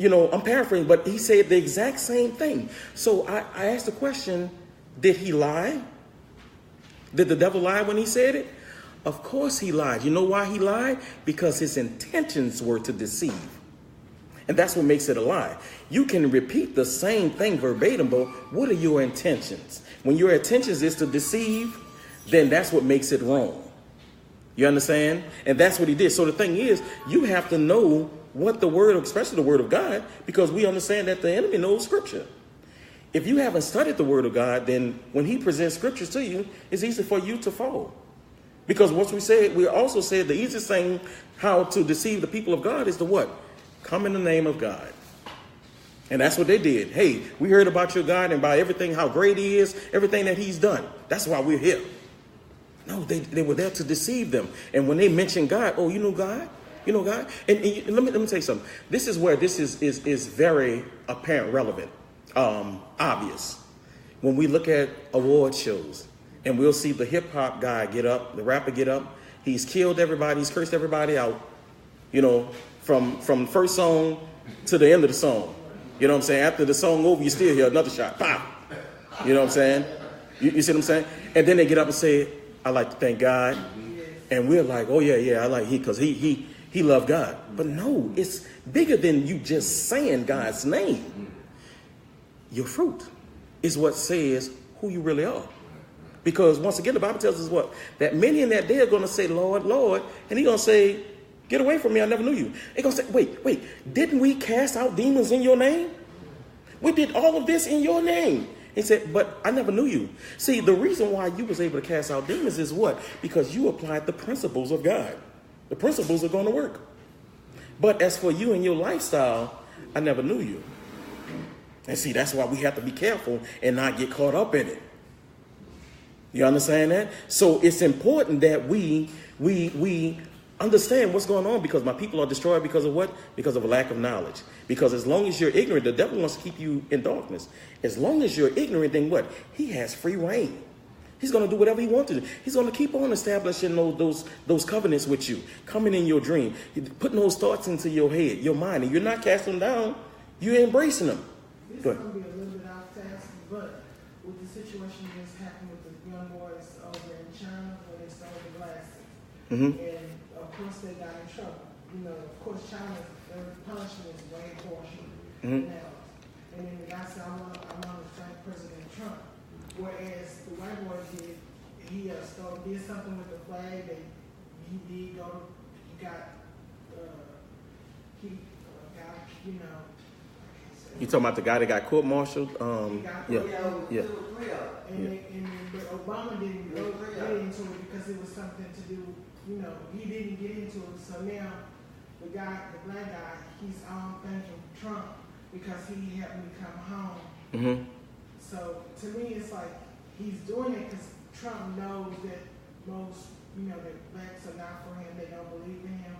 A: I'm paraphrasing, but he said the exact same thing. So I asked the question, did he lie? Did the devil lie when he said it? Of course he lied. You know why he lied? Because his intentions were to deceive. And that's what makes it a lie. You can repeat the same thing verbatim, but what are your intentions? When your intentions is to deceive, then that's what makes it wrong. You understand? And that's what he did. So the thing is, you have to know what the word, especially the word of God, because we understand that the enemy knows scripture. If you haven't studied the word of God, then when he presents scriptures to you, it's easy for you to fall. Because once we also said the easiest thing how to deceive the people of God is to what? Come in the name of God. And that's what they did. Hey, we heard about your God and about everything, how great he is, everything that he's done. That's why we're here. No, they were there to deceive them. And when they mentioned God, oh, you know God? You know God? And let me tell you something. This is where this is very apparent, relevant, obvious. When we look at award shows and we'll see the hip hop guy get up, the rapper get up, he's killed everybody, he's cursed everybody out, from the first song to the end of the song. You know what I'm saying? After the song over, you still hear another shot. Pop. You know what I'm saying? You see what I'm saying? And then they get up and say, I like to thank God. And we're like, oh yeah, I like because he loved God. But no, it's bigger than you just saying God's name. Your fruit is what says who you really are. Because once again, the Bible tells us what? That many in that day are going to say, Lord, Lord. And he's going to say, get away from me, I never knew you. They're going to say, wait, didn't we cast out demons in your name? We did all of this in your name. He said, but I never knew you. See, the reason why you was able to cast out demons is what? Because you applied the principles of God. The principles are going to work. But as for you and your lifestyle, I never knew you. And see, that's why we have to be careful and not get caught up in it. You understand that? So it's important that we understand what's going on, because my people are destroyed because of what? Because of a lack of knowledge. Because as long as you're ignorant, the devil wants to keep you in darkness. As long as you're ignorant, then what? He has free reign. He's going to do whatever he wants to do. He's going to keep on establishing those covenants with you, coming in your dream, putting those thoughts into your head, your mind, and you're not casting them down. You're embracing them.
C: This is going to be a little bit off task, but with the situation that's happened with the young boys over in China when they stole the glasses, and of course they got in trouble. Of course China's punishment is way harsher than ours. And then the guy said, I want to thank President Trump. Whereas the white boy did something with the flag that he did go, he got,
A: You talking about the guy that got court-martialed? Yeah.
C: But Obama didn't get into it because it was something to do, he didn't get into it. So now the black guy, he's thanking Trump because he helped me come home. So to me, it's like he's doing it because Trump knows that most, that blacks are not for him. They don't believe in him.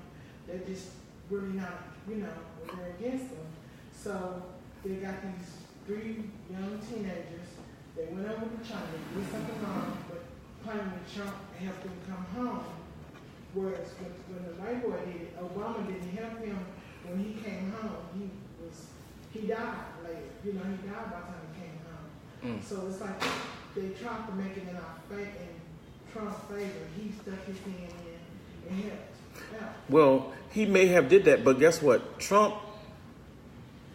C: They're just really not, they're against him. So they got these 3 young teenagers. They went over to China, they did something wrong, but claiming that Trump helped them come home. Whereas when the white boy did it, Obama didn't help him when he came home. He died later. He died by the time he came home. So it's like they tried to make it in Trump's favor. He stuck his hand in and helped out.
A: Well, he may have did that, but guess what? Trump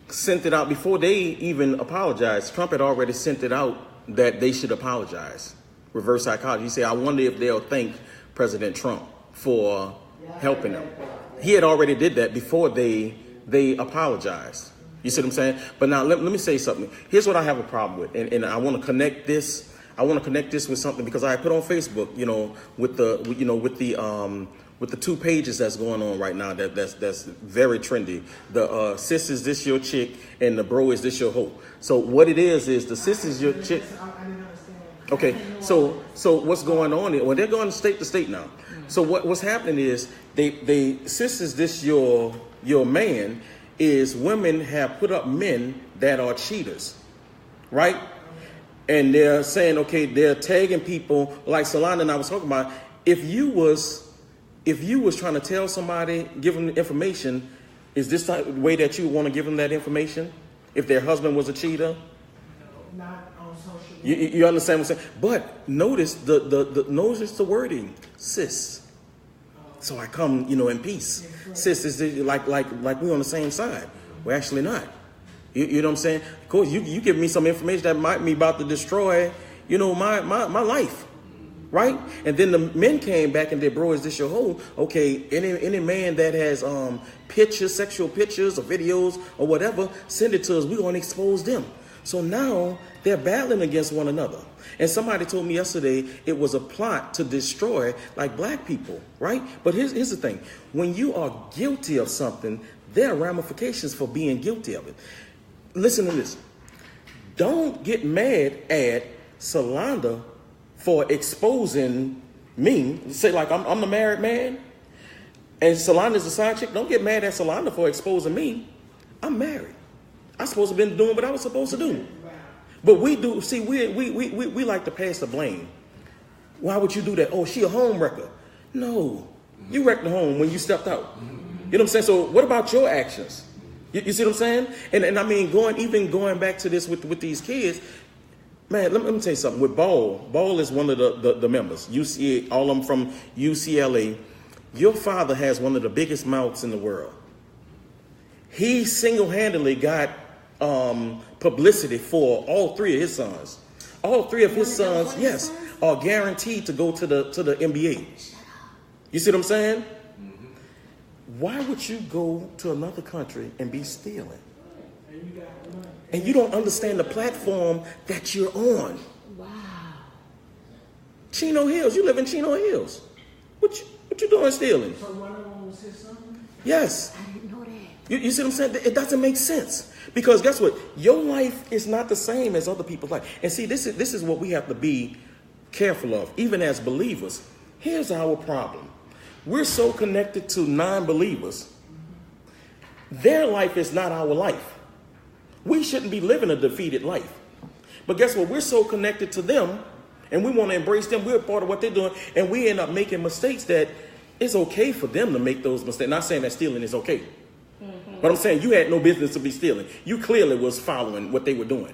A: sent it out before they even apologized. Trump had already sent it out that they should apologize. Reverse psychology. He said, I wonder if they'll thank President Trump for helping them. He had already did that before they apologized. You see what I'm saying? But now let me say something. Here's what I have a problem with, and I want to connect this. I want to connect this with something because I put on Facebook, with the 2 pages that's going on right now that's very trendy. The sis is this your chick and the bro is this your hoe. So what it is the sis is your chick.
C: I didn't understand.
A: Okay, so what's going on? Well, they're going state to state now. So what's happening is they sis is this your man is women have put up men that are cheaters, right? And they're saying, okay, they're tagging people like Solana and I was talking about. If you was trying to tell somebody, give them the information, Is this the way that you want to give them that information? If their husband was a cheater?
C: Not on social media.
A: You understand what I'm saying? But notice notice the wording, sis. So I come, in peace. Sis is like we're on the same side. We're actually not. You know what I'm saying? Of course, you give me some information that might be about to destroy, my life. Right? And then the men came back and said, bro, is this your home? Okay, any man that has pictures, sexual pictures or videos or whatever, send it to us. We're going to expose them. So now they're battling against one another. And somebody told me yesterday it was a plot to destroy like black people, right? But here's the thing. When you are guilty of something, there are ramifications for being guilty of it. Listen to this. Don't get mad at Solanda for exposing me. Say like I'm the married man and Solanda's the side chick. Don't get mad at Solanda for exposing me. I'm married. I'm supposed to have been doing what I was supposed to do. But we do, see, we like to pass the blame. Why would you do that? Oh, she a home wrecker. No, you wrecked the home when you stepped out. You know what I'm saying? So what about your actions? You see what I'm saying? And I mean, going back to this with these kids, man, let me tell you something. With Ball is one of the members. UCA, all of them from UCLA. Your father has one of the biggest mouths in the world. He single-handedly got publicity for all three of his sons. All three of his sons, yes, are guaranteed to go to the NBA. You see what I'm saying? Why would you go to another country and be stealing? And you don't understand the platform that you're on.
B: Wow.
A: Chino Hills, you live in Chino Hills. What you doing stealing?
C: So one of them was his son?
A: Yes.
B: I didn't know that.
A: You see what I'm saying? It doesn't make sense. Because guess what? Your life is not the same as other people's life. And see, this is what we have to be careful of, even as believers. Here's our problem. We're so connected to non-believers. Their life is not our life. We shouldn't be living a defeated life. But guess what? We're so connected to them, and we want to embrace them. We're part of what they're doing, and we end up making mistakes that it's okay for them to make those mistakes. Not saying that stealing is okay. But I'm saying you had no business to be stealing. You clearly was following what they were doing.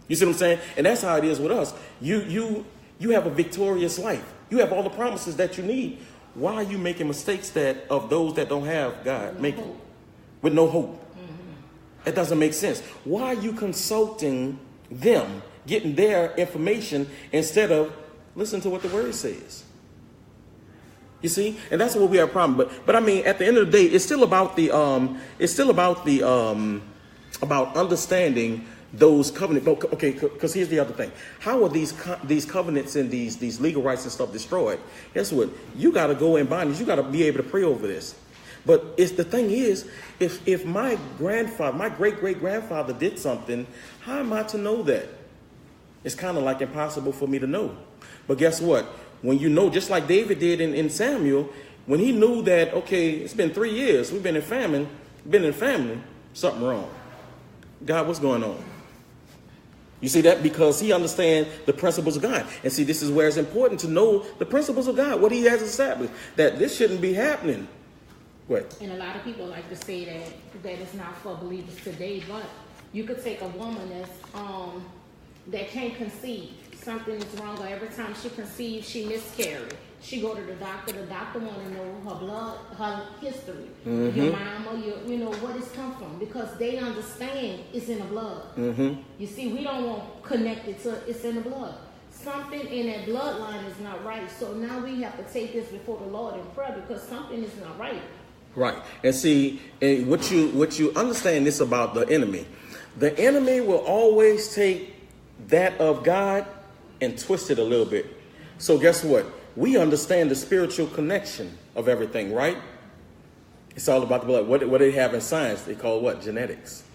A: You see what I'm saying? And that's how it is with us. You have a victorious life. You have all the promises that you need. Why are you making mistakes that of those that don't have God making with no hope? It doesn't make sense. Why are you consulting them, getting their information instead of listen to what the word says? You see, and that's what we have a problem. But I mean, at the end of the day, it's still about about understanding those covenants. Okay, because here's the other thing: how are these covenants and these legal rights and stuff destroyed? Guess what? You got to go in bondage. You got to be able to pray over this. But the thing is, if my grandfather, my great grandfather did something, how am I to know that? It's kind of like impossible for me to know. But guess what? When you know, just like David did in Samuel, when he knew that, okay, it's been 3 years, we've been in family, something wrong. God, what's going on? You see that? Because he understands the principles of God. And see, this is where it's important to know the principles of God, what he has established, that this shouldn't be happening. What?
B: And a lot of people like to say that it's not for believers today, but you could take a woman that can't conceive. Something is wrong, or every time she conceives, she miscarried. She go to the doctor want to know her blood, her history, your mama, where this come from, because they understand it's in the blood. You see, we don't want connected to it's in the blood. Something in that bloodline is not right. So now we have to take this before the Lord in prayer, because something is not right.
A: Right. And see, and what you understand this about the enemy. The enemy will always take that of God and twist it a little bit. So guess what? We understand the spiritual connection of everything, right? It's all about the blood. What they have in science, they call what? Genetics.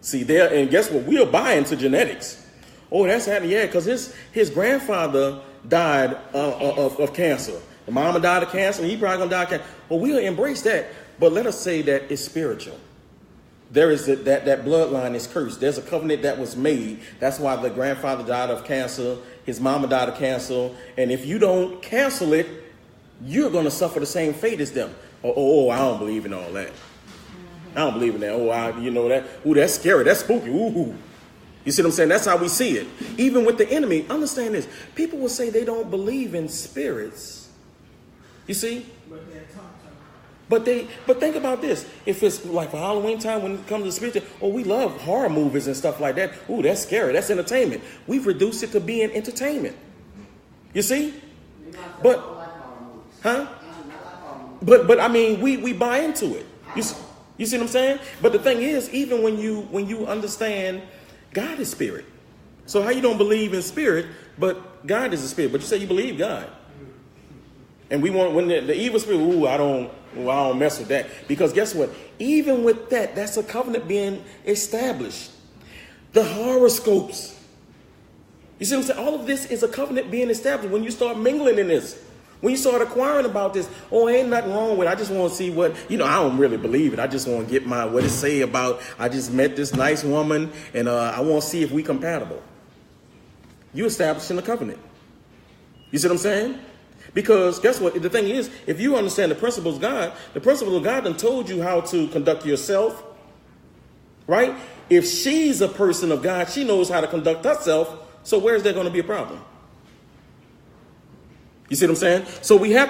A: See there, and guess what? We'll buy into genetics. Oh, that's happening, yeah, because his grandfather died of cancer. The mama died of cancer, and he probably gonna die of cancer. Well, we'll embrace that, but let us say that it's spiritual. There is that bloodline is cursed. There's a covenant that was made. That's why the grandfather died of cancer. His mama died of cancer. And if you don't cancel it, you're going to suffer the same fate as them. Oh, I don't believe in all that. I don't believe in that. Oh, you know that. Ooh, that's scary. That's spooky. Ooh. You see what I'm saying? That's how we see it. Even with the enemy, understand this. People will say they don't believe in spirits. You see? But think about this. If it's like for Halloween time when it comes to spirits, we love horror movies and stuff like that. Ooh, that's scary. That's entertainment. We've reduced it to being entertainment. You see? But, huh? But I mean, we buy into it. You see what I'm saying? But the thing is, even when you understand God is spirit. So how you don't believe in spirit, but God is a spirit. But you say you believe God. And we want, when the evil spirit, I don't mess with that. Because guess what? Even with that, that's a covenant being established. The horoscopes. You see what I'm saying? All of this is a covenant being established when you start mingling in this. When you start acquiring about this, ain't nothing wrong with it. I just want to see what, I don't really believe it. I just want to get what it say about, I just met this nice woman and I want to see if we compatible. You establishing a covenant. You see what I'm saying? Because guess what? The thing is, if you understand the principles of God done told you how to conduct yourself, right? If she's a person of God, she knows how to conduct herself. So where's there going to be a problem? You see what I'm saying? So we have